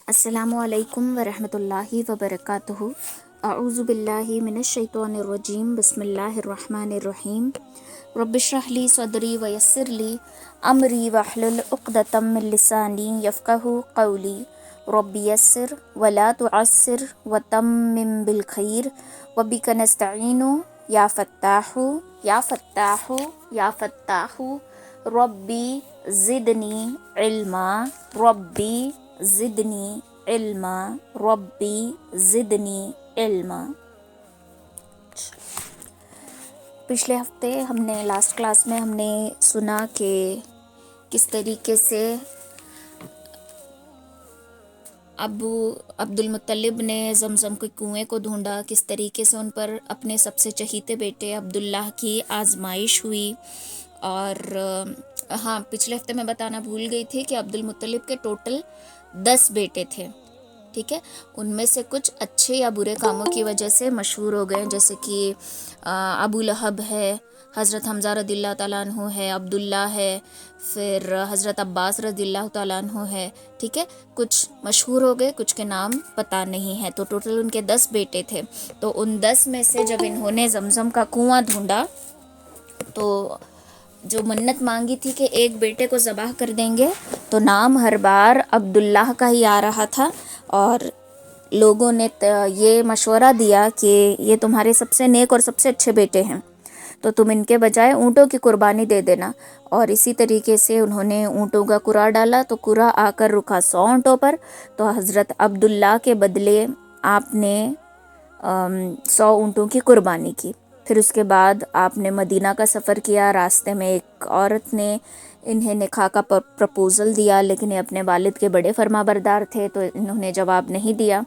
السلام علیکم ورحمۃ اللہ وبرکاتہ۔ اعوذ باللہ من الشیطان الرجیم، بسم اللہ الرحمن الرحیم۔ رب اشرح لی صدری ویسر لی امری واحلل عقدۃ من لسانی یفقہوا قولی۔ رب یسر ولا تعسر وتمم بالخیر وبک نستعین یا فتاح یا فتاح یا فتاح ربی زدنی علما ربی زدنی علما ربی زدنی علما۔ پچھلے ہفتے لاسٹ کلاس میں ہم نے سنا کہ کس طریقے سے ابو عبد المطلب نے زمزم کے کنویں کو ڈھونڈا، کس طریقے سے ان پر اپنے سب سے چہیتے بیٹے عبداللہ کی آزمائش ہوئی۔ اور ہاں، پچھلے ہفتے میں بتانا بھول گئی تھی کہ عبد المطلب کے ٹوٹل 10 بیٹے تھے، ٹھیک ہے۔ ان میں سے کچھ اچھے یا برے کاموں کی وجہ سے مشہور ہو گئے، جیسے کہ ابو لہب ہے، حضرت حمزہ رضی اللہ تعالیٰ عنہ ہے، عبداللہ ہے، پھر حضرت عباس رضی اللہ تعالیٰ عنہ ہے، ٹھیک ہے۔ کچھ مشہور ہو گئے، کچھ کے نام پتہ نہیں ہے۔ تو ٹوٹل ان کے 10 بیٹے تھے۔ تو ان 10 میں سے جب انہوں نے زمزم کا کنواں ڈھونڈا تو جو منت مانگی تھی کہ ایک بیٹے کو ذبح کر دیں گے، تو نام ہر بار عبداللہ کا ہی آ رہا تھا، اور لوگوں نے یہ مشورہ دیا کہ یہ تمہارے سب سے نیک اور سب سے اچھے بیٹے ہیں، تو تم ان کے بجائے اونٹوں کی قربانی دے دینا۔ اور اسی طریقے سے انہوں نے اونٹوں کا قرعہ ڈالا، تو قرعہ آ کر رکا 100 اونٹوں پر۔ تو حضرت عبداللہ کے بدلے آپ نے 100 اونٹوں کی قربانی کی۔ پھر اس کے بعد آپ نے مدینہ کا سفر کیا۔ راستے میں ایک عورت نے انہیں نکاح کا پرپوزل دیا، لیکن یہ اپنے والد کے بڑے فرما بردار تھے، تو انہوں نے جواب نہیں دیا۔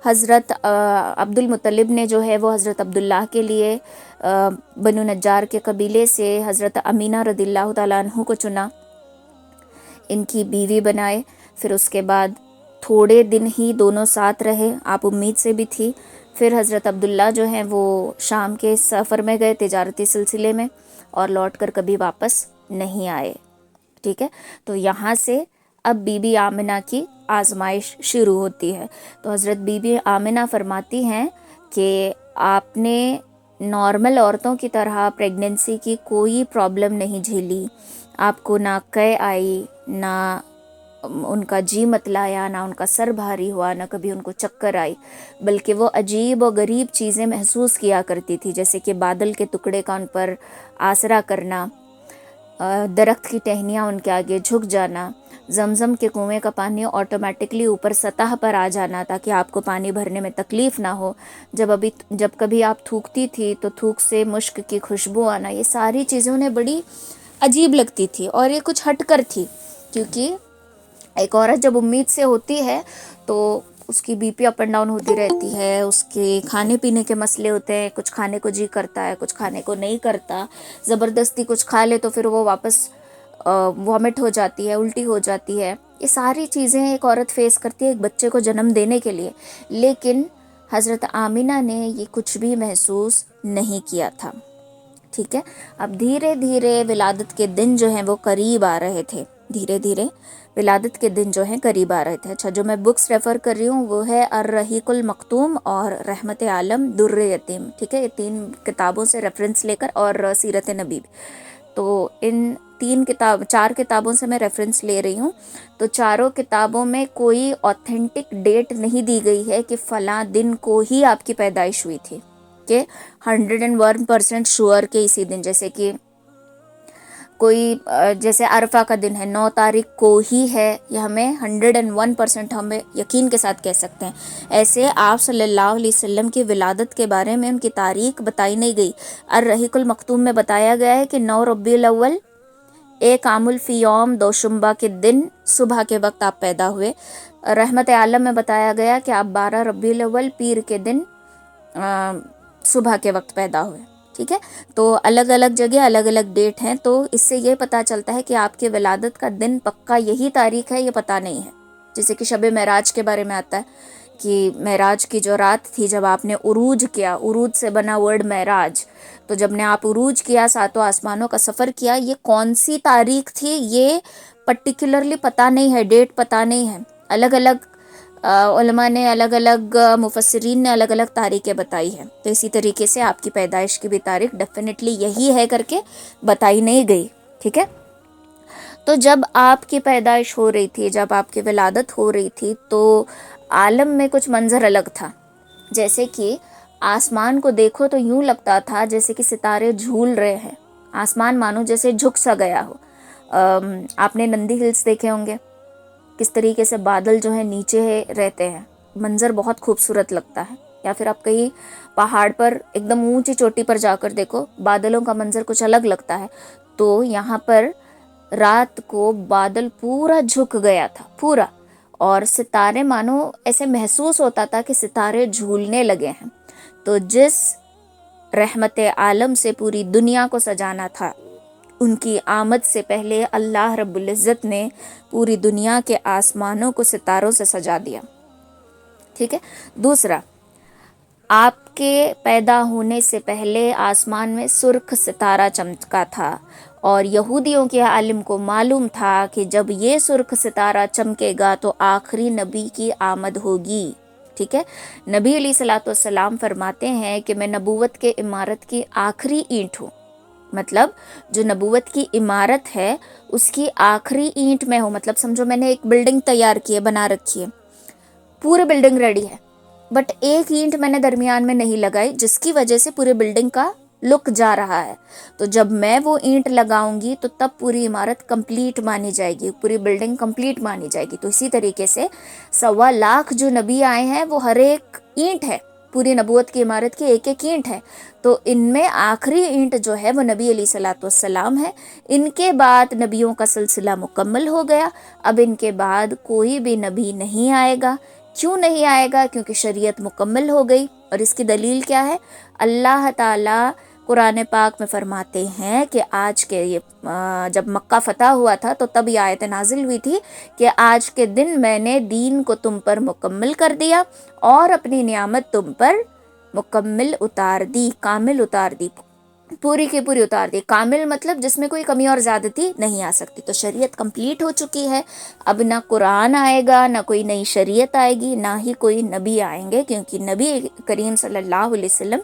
حضرت عبد المطلب نے جو ہے وہ حضرت عبداللہ کے لیے بنو نجار کے قبیلے سے حضرت امینہ رضی اللہ تعالیٰ عنہ کو چنا، ان کی بیوی بنائے۔ پھر اس کے بعد تھوڑے دن ہی دونوں ساتھ رہے، آپ امید سے بھی تھی۔ پھر حضرت عبداللہ جو ہیں وہ شام کے سفر میں گئے تجارتی سلسلے میں، اور لوٹ کر کبھی واپس نہیں آئے، ٹھیک ہے۔ تو یہاں سے اب بی بی آمنہ کی آزمائش شروع ہوتی ہے۔ تو حضرت بی بی آمنہ فرماتی ہیں کہ آپ نے نارمل عورتوں کی طرح پریگننسی کی کوئی پرابلم نہیں جھیلی، آپ کو نہ قے آئی، نہ ان کا جی متلایا، نہ ان کا سر بھاری ہوا، نہ کبھی ان کو چکر آئی، بلکہ وہ عجیب و غریب چیزیں محسوس کیا کرتی تھی، جیسے کہ بادل کے ٹکڑے کا ان پر آسرا کرنا، درخت کی ٹہنیاں ان کے آگے جھک جانا، زمزم کے کنویں کا پانی آٹومیٹکلی اوپر سطح پر آ جانا تاکہ آپ کو پانی بھرنے میں تکلیف نہ ہو، جب کبھی آپ تھوکتی تھی تو تھوک سے مشک کی خوشبو آنا، یہ ساری چیزیں انہیں بڑی عجیب لگتی تھی، اور یہ کچھ ہٹ کر تھی، کیونکہ ایک عورت جب امید سے ہوتی ہے تو اس کی B P up and down ہوتی رہتی ہے، اس کے کھانے پینے کے مسئلے ہوتے ہیں، کچھ کھانے کو جی کرتا ہے، کچھ کھانے کو نہیں کرتا، زبردستی کچھ کھا لے تو پھر وہ واپس وامٹ ہو جاتی ہے، الٹی ہو جاتی ہے۔ یہ ساری چیزیں ایک عورت فیس کرتی ہے ایک بچے کو جنم دینے کے لیے، لیکن حضرت آمنہ نے یہ کچھ بھی محسوس نہیں کیا تھا، ٹھیک ہے۔ اب دھیرے دھیرے ولادت کے دن جو ہیں وہ قریب آ رہے تھے، دھیرے دھیرے ولادت کے دن جو ہیں قریب آ رہے تھے۔ اچھا، جو میں بکس ریفر کر رہی ہوں وہ ہے الرحیق المختوم اور رحمت عالم در یتیم، ٹھیک ہے۔ یہ 3 کتابوں سے ریفرنس لے کر، اور سیرت نبی، تو ان 4 کتابوں سے میں ریفرنس لے رہی ہوں۔ تو چاروں کتابوں میں کوئی اوتھینٹک ڈیٹ نہیں دی گئی ہے کہ فلاں دن کو ہی آپ کی پیدائش ہوئی تھی، کہ 101% شور کے اسی دن، جیسے کہ کوئی جیسے عرفہ کا دن ہے 9 تاریخ کو ہی ہے، یہ ہمیں 101% ہمیں یقین کے ساتھ کہہ سکتے ہیں۔ ایسے آپ صلی اللہ علیہ وسلم کی ولادت کے بارے میں ان کی تاریخ بتائی نہیں گئی۔ الرحیق المختوم میں بتایا گیا ہے کہ 9 ربیع الاول، 1 عام الفی یوم، دوشنبہ کے دن صبح کے وقت آپ پیدا ہوئے۔ رحمت عالم میں بتایا گیا کہ آپ 12 ربیع الاول، پیر کے دن صبح کے وقت پیدا ہوئے، ٹھیک ہے۔ تو الگ الگ جگہ الگ الگ ڈیٹ ہیں، تو اس سے یہ پتہ چلتا ہے کہ آپ کے ولادت کا دن پکا یہی تاریخ ہے، یہ پتہ نہیں ہے۔ جیسے کہ شب معراج کے بارے میں آتا ہے کہ معراج کی جو رات تھی جب آپ نے عروج کیا، عروج سے بنا ورڈ معراج، تو جب نے آپ عروج کیا، 7 آسمانوں کا سفر کیا، یہ کون سی تاریخ تھی یہ پرٹیکولرلی پتہ نہیں ہے، ڈیٹ پتہ نہیں ہے۔ الگ الگ علماء نے الگ الگ مفسرین نے الگ الگ تاریخیں بتائی ہیں، تو اسی طریقے سے آپ کی پیدائش کی بھی تاریخ ڈیفینیٹلی یہی ہے کر کے بتائی نہیں گئی، ٹھیک ہے۔ تو جب آپ کی پیدائش ہو رہی تھی، جب آپ کی ولادت ہو رہی تھی، تو عالم میں کچھ منظر الگ تھا، جیسے کہ آسمان کو دیکھو تو یوں لگتا تھا جیسے کہ ستارے جھول رہے ہیں، آسمان مانو جیسے جھک سا گیا ہو۔ آپ نے نندی ہلز دیکھے ہوں گے، کس طریقے سے بادل جو ہے نیچے رہتے ہیں، منظر بہت خوبصورت لگتا ہے۔ یا پھر آپ کہیں پہاڑ پر ایک دم اونچی چوٹی پر جا کر دیکھو، بادلوں کا منظر کچھ الگ لگتا ہے۔ تو یہاں پر رات کو بادل پورا جھک گیا تھا، پورا، اور ستارے مانو ایسے محسوس ہوتا تھا کہ ستارے جھولنے لگے ہیں۔ تو جس رحمت عالم سے پوری دنیا کو سجانا تھا، ان کی آمد سے پہلے اللہ رب العزت نے پوری دنیا کے آسمانوں کو ستاروں سے سجا دیا، ٹھیک ہے۔ دوسرا، آپ کے پیدا ہونے سے پہلے آسمان میں سرخ ستارہ چمکا تھا، اور یہودیوں کے عالم کو معلوم تھا کہ جب یہ سرخ ستارہ چمکے گا تو آخری نبی کی آمد ہوگی، ٹھیک ہے۔ نبی علیہ الصلوۃ والسلام فرماتے ہیں کہ میں نبوت کے عمارت کی آخری اینٹ ہوں، مطلب جو نبوت کی عمارت ہے اس کی آخری اینٹ میں ہوں، مطلب سمجھو میں نے ایک بلڈنگ تیار کی ہے، بنا رکھی ہے، پورے بلڈنگ ریڈی ہے، بٹ ایک اینٹ میں نے درمیان میں نہیں لگائی، جس کی وجہ سے پورے بلڈنگ کا لک جا رہا ہے۔ تو جب میں وہ اینٹ لگاؤں گی تو تب پوری عمارت کمپلیٹ مانی جائے گی، پوری بلڈنگ کمپلیٹ مانی جائے گی۔ تو اسی طریقے سے 1.25 جو نبی آئے ہیں وہ ہر ایک اینٹ ہے، پوری نبوت کی عمارت کی ایک ایک اینٹ ہے۔ تو ان میں آخری اینٹ جو ہے وہ نبی علیہ الصلوۃ والسلام ہے۔ ان کے بعد نبیوں کا سلسلہ مکمل ہو گیا، اب ان کے بعد کوئی بھی نبی نہیں آئے گا۔ کیوں نہیں آئے گا؟ کیونکہ شریعت مکمل ہو گئی، اور اس کی دلیل کیا ہے؟ اللہ تعالیٰ قرآن پاک میں فرماتے ہیں کہ آج کے جب مکہ فتح ہوا تھا تو تب یہ آیت نازل ہوئی تھی کہ آج کے دن میں نے دین کو تم پر مکمل کر دیا اور اپنی نعمت تم پر مکمل اتار دی، کامل اتار دی، پوری کی پوری اتار دی۔ کامل مطلب جس میں کوئی کمی اور زیادتی نہیں آ سکتی۔ تو شریعت کمپلیٹ ہو چکی ہے، اب نہ قرآن آئے گا، نہ کوئی نئی شریعت آئے گی، نہ ہی کوئی نبی آئیں گے، کیونکہ نبی کریم صلی اللہ علیہ وسلم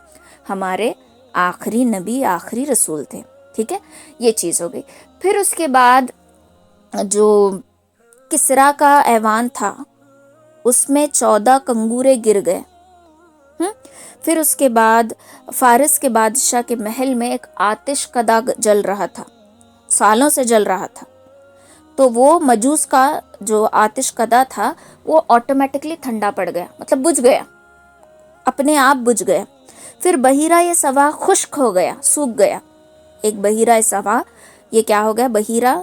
ہمارے آخری نبی، آخری رسول تھے، ٹھیک ہے۔ یہ چیز ہو گئی۔ پھر اس کے بعد جو کسریٰ کا ایوان تھا اس میں 14 کنگورے گر گئے۔ پھر اس کے بعد فارس کے بادشاہ کے محل میں ایک آتش کدا جل رہا تھا، سالوں سے جل رہا تھا، تو وہ مجوس کا جو آتش کدا تھا وہ آٹومیٹکلی ٹھنڈا پڑ گیا، مطلب بجھ گیا، اپنے آپ بجھ گیا۔ پھر بحیرہ سوا خشک ہو گیا، سوکھ گیا۔ ایک بحیرہ سوا، یہ کیا ہو گیا؟ بحیرہ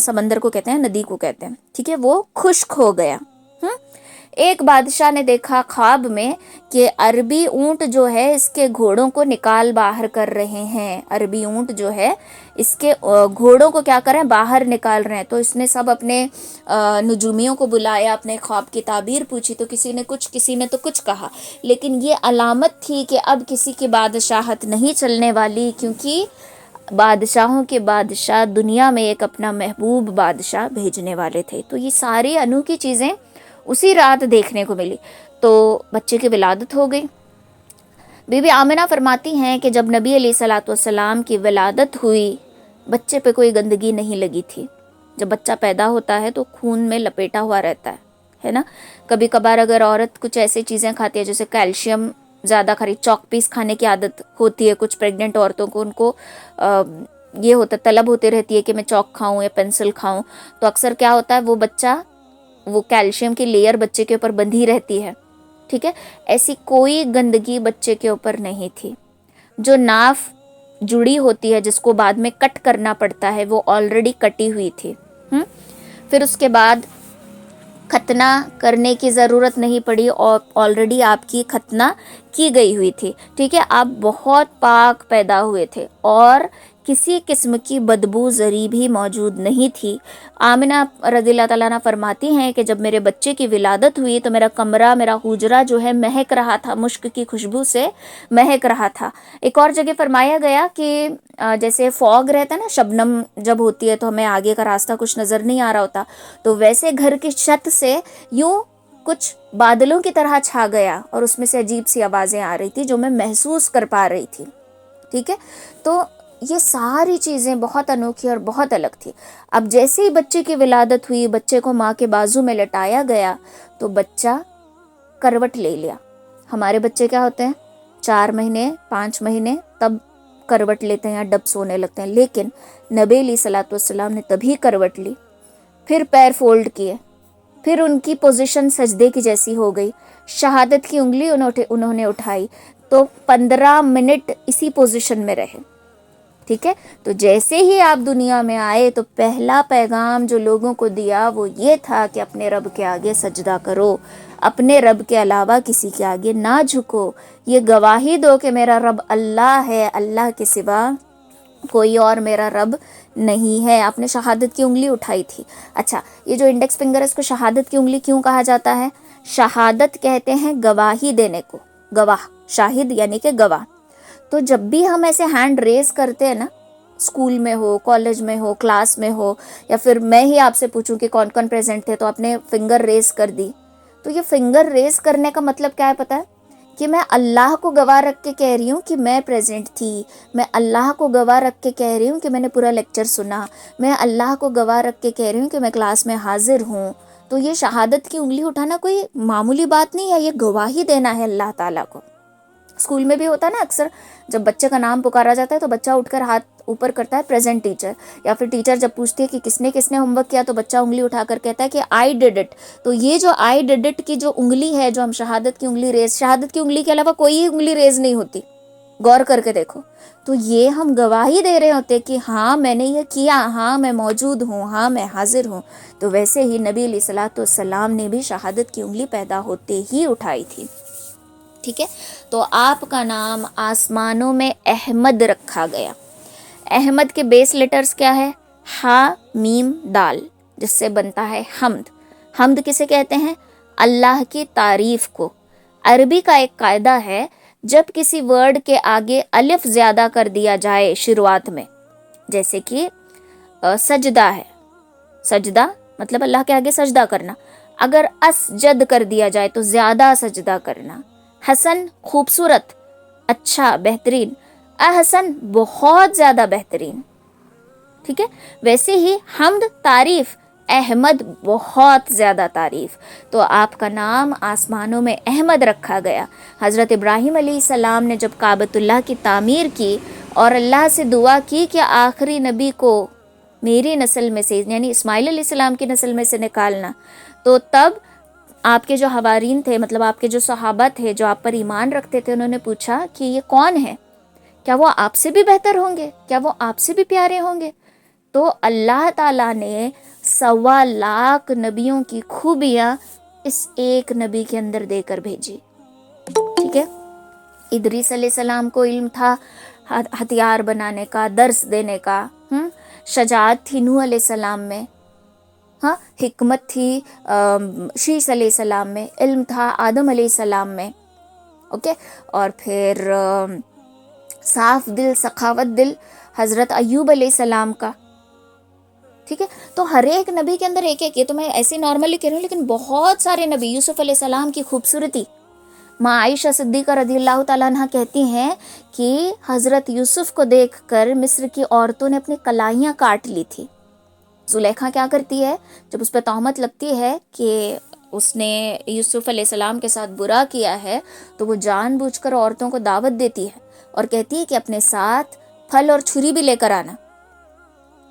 سمندر کو کہتے ہیں، ندی کو کہتے ہیں، ٹھیک ہے، وہ خشک ہو گیا۔ ایک بادشاہ نے دیکھا خواب میں کہ عربی اونٹ جو ہے اس کے گھوڑوں کو نکال باہر کر رہے ہیں، عربی اونٹ جو ہے اس کے گھوڑوں کو کیا کر رہے ہیں؟ باہر نکال رہے ہیں۔ تو اس نے سب اپنے نجومیوں کو بلایا، اپنے خواب کی تعبیر پوچھی، تو کسی نے کچھ، کسی نے تو کچھ کہا، لیکن یہ علامت تھی کہ اب کسی کی بادشاہت نہیں چلنے والی، کیونکہ بادشاہوں کے بادشاہ دنیا میں ایک اپنا محبوب بادشاہ بھیجنے والے تھے۔ تو یہ ساری انوکھی چیزیں اسی رات دیکھنے کو ملی۔ تو بچے کی ولادت ہو گئی۔ بی بی آمنہ فرماتی ہیں کہ جب نبی علیہ الصلوۃ والسلام کی ولادت ہوئی، بچے پہ کوئی گندگی نہیں لگی تھی۔ جب بچہ پیدا ہوتا ہے تو خون میں لپیٹا ہوا رہتا ہے نا۔ کبھی کبھار اگر عورت کچھ ایسی چیزیں کھاتی ہے جیسے کیلشیم زیادہ کھاری، چاک پیس کھانے کی عادت ہوتی ہے کچھ پریگننٹ عورتوں کو، ان کو یہ ہوتا طلب ہوتی رہتی ہے کہ میں چاک کھاؤں یا پینسل کھاؤں، تو اکثر کیا ہوتا ہے وہ بچہ، وہ کیلشیم کی لیئر بچے کے اوپر بندھی رہتی ہے، ٹھیک ہے۔ ایسی کوئی گندگی بچے کے اوپر نہیں تھی۔ جو ناف جڑی ہوتی ہے جس کو بعد میں کٹ کرنا پڑتا ہے وہ آلریڈی کٹی ہوئی تھی۔ پھر اس کے بعد ختنہ کرنے کی ضرورت نہیں پڑی، اور آلریڈی آپ کی ختنہ کی گئی ہوئی تھی، ٹھیک ہے۔ آپ بہت پاک پیدا ہوئے تھے اور کسی قسم کی بدبو ذری بھی موجود نہیں تھی۔ آمنہ رضی اللہ تعالیٰ عنہ فرماتی ہیں کہ جب میرے بچے کی ولادت ہوئی تو میرا کمرہ، میرا حجرہ جو ہے مہک رہا تھا، مشک کی خوشبو سے مہک رہا تھا۔ ایک اور جگہ فرمایا گیا کہ جیسے فوگ رہتا ہے نا، شبنم جب ہوتی ہے تو ہمیں آگے کا راستہ کچھ نظر نہیں آ رہا ہوتا، تو ویسے گھر کی چھت سے یوں کچھ بادلوں کی طرح چھا گیا اور اس میں سے عجیب سی آوازیں آ رہی تھی جو میں محسوس کر پا رہی تھی. ٹھیک ہے, تو یہ ساری چیزیں بہت انوکھی اور بہت الگ تھی. اب جیسے ہی بچے کی ولادت ہوئی, بچے کو ماں کے بازو میں لٹایا گیا تو بچہ کروٹ لے لیا. ہمارے بچے کیا ہوتے ہیں 4 مہینے 5 مہینے تب کروٹ لیتے ہیں, ڈب سونے لگتے ہیں, لیکن نبی علیہ الصلوۃ والسلام نے تبھی کروٹ لی, پھر پیر فولڈ کیے, پھر ان کی پوزیشن سجدے کی جیسی ہو گئی, شہادت کی انگلی انہوں نے اٹھائی تو 15 منٹ اسی پوزیشن میں رہے. ٹھیک ہے, تو جیسے ہی آپ دنیا میں آئے تو پہلا پیغام جو لوگوں کو دیا وہ یہ تھا کہ اپنے رب کے آگے سجدہ کرو, اپنے رب کے علاوہ کسی کے آگے نہ جھکو, یہ گواہی دو کہ میرا رب اللہ ہے, اللہ کے سوا کوئی اور میرا رب نہیں ہے. آپ نے شہادت کی انگلی اٹھائی تھی. اچھا, یہ جو انڈیکس فنگر ہے اس کو شہادت کی انگلی کیوں کہا جاتا ہے؟ شہادت کہتے ہیں گواہی دینے کو, گواہ, شاہد یعنی کہ گواہ. تو جب بھی ہم ایسے ہینڈ ریز کرتے ہیں نا, اسکول میں ہو, کالج میں ہو, کلاس میں ہو, یا پھر میں ہی آپ سے پوچھوں کہ کون کون پریزنٹ تھے تو آپ نے فنگر ریز کر دی, تو یہ فنگر ریز کرنے کا مطلب کیا ہے پتہ ہے؟ کہ میں اللہ کو گواہ رکھ کے کہہ رہی ہوں کہ میں پریزنٹ تھی, میں اللہ کو گواہ رکھ کے کہہ رہی ہوں کہ میں نے پورا لیکچر سنا, میں اللہ کو گواہ رکھ کے کہہ رہی ہوں کہ میں کلاس میں حاضر ہوں. تو یہ شہادت کی انگلی اٹھانا کوئی معمولی بات نہیں ہے, یہ گواہی دینا ہے اللہ تعالیٰ کو. اسکول میں بھی ہوتا ہے نا, اکثر جب بچے کا نام پکارا جاتا ہے تو بچہ اٹھ کر ہاتھ اوپر کرتا ہے پریزنٹ ٹیچر, یا پھر ٹیچر جب پوچھتی ہے کہ کس نے ہوم ورک کیا تو بچہ انگلی اٹھا کر کہتا ہے کہ آئی ڈیڈ اٹ. تو یہ جو آئی ڈیڈ اٹ کی جو انگلی ہے, جو ہم شہادت کی انگلی ریز, شہادت کی انگلی کے علاوہ کوئی انگلی ریز نہیں ہوتی, غور کر کے دیکھو. تو یہ ہم گواہی دے رہے ہوتے کہ ہاں میں نے یہ کیا, ہاں میں موجود ہوں, ہاں میں حاضر ہوں. تو ویسے ہی نبی علیہ الصلوۃ والسلام نے بھی شہادت کی انگلی پیدا ہوتے ہی اٹھائی تھی. ٹھیک ہے, تو آپ کا نام آسمانوں میں احمد رکھا گیا. احمد کے بیس لیٹرز کیا ہے؟ ہا میم دال, جس سے بنتا ہے حمد. حمد کسے کہتے ہیں؟ اللہ کی تعریف کو. عربی کا ایک قاعدہ ہے, جب کسی ورڈ کے آگے الف زیادہ کر دیا جائے شروعات میں, جیسے کہ سجدہ ہے, سجدہ مطلب اللہ کے آگے سجدہ کرنا, اگر اسجد کر دیا جائے تو زیادہ سجدہ کرنا. حسن خوبصورت, اچھا, بہترین. احسن بہت زیادہ بہترین. ٹھیک ہے, ویسے ہی حمد تعریف, احمد بہت زیادہ تعریف. تو آپ کا نام آسمانوں میں احمد رکھا گیا. حضرت ابراہیم علیہ السلام نے جب کعبۃ اللہ کی تعمیر کی اور اللہ سے دعا کی کہ آخری نبی کو میری نسل میں سے, یعنی اسماعیل علیہ السلام کی نسل میں سے نکالنا, تو تب آپ کے جو حوارین تھے, مطلب آپ کے جو صحابہ تھے جو آپ پر ایمان رکھتے تھے, انہوں نے پوچھا کہ یہ کون ہے, کیا وہ آپ سے بھی بہتر ہوں گے, کیا وہ آپ سے بھی پیارے ہوں گے؟ تو اللہ تعالیٰ نے 1.25 نبیوں کی خوبیاں اس ایک نبی کے اندر دے کر بھیجی. ٹھیک ہے, ادریس علیہ السلام کو علم تھا ہتھیار بنانے کا, درس دینے کا, شجاعت تھی نوح علیہ السلام میں, ہاں, حکمت تھی شیس علیہ السلام میں, علم تھا آدم علیہ السلام میں. اوکے, اور پھر صاف دل, سخاوت دل حضرت ایوب علیہ السلام کا. ٹھیک ہے, تو ہر ایک نبی کے اندر ایک ایک, یہ تو میں ایسے نارملی کہہ رہی ہوں, لیکن بہت سارے نبی. یوسف علیہ السلام کی خوبصورتی, ماں عائشہ صدیقہ رضی اللہ تعالیٰ عنہ کہتی ہیں کہ حضرت یوسف کو دیکھ کر مصر کی عورتوں نے اپنی کلائیاں کاٹ لی تھی. زلیخا کیا کرتی ہے, جب اس پہ تہمت لگتی ہے کہ اس نے یوسف علیہ السلام کے ساتھ برا کیا ہے, تو وہ جان بوجھ کر عورتوں کو دعوت دیتی ہے اور کہتی ہے کہ اپنے ساتھ پھل اور چھری بھی لے کر آنا.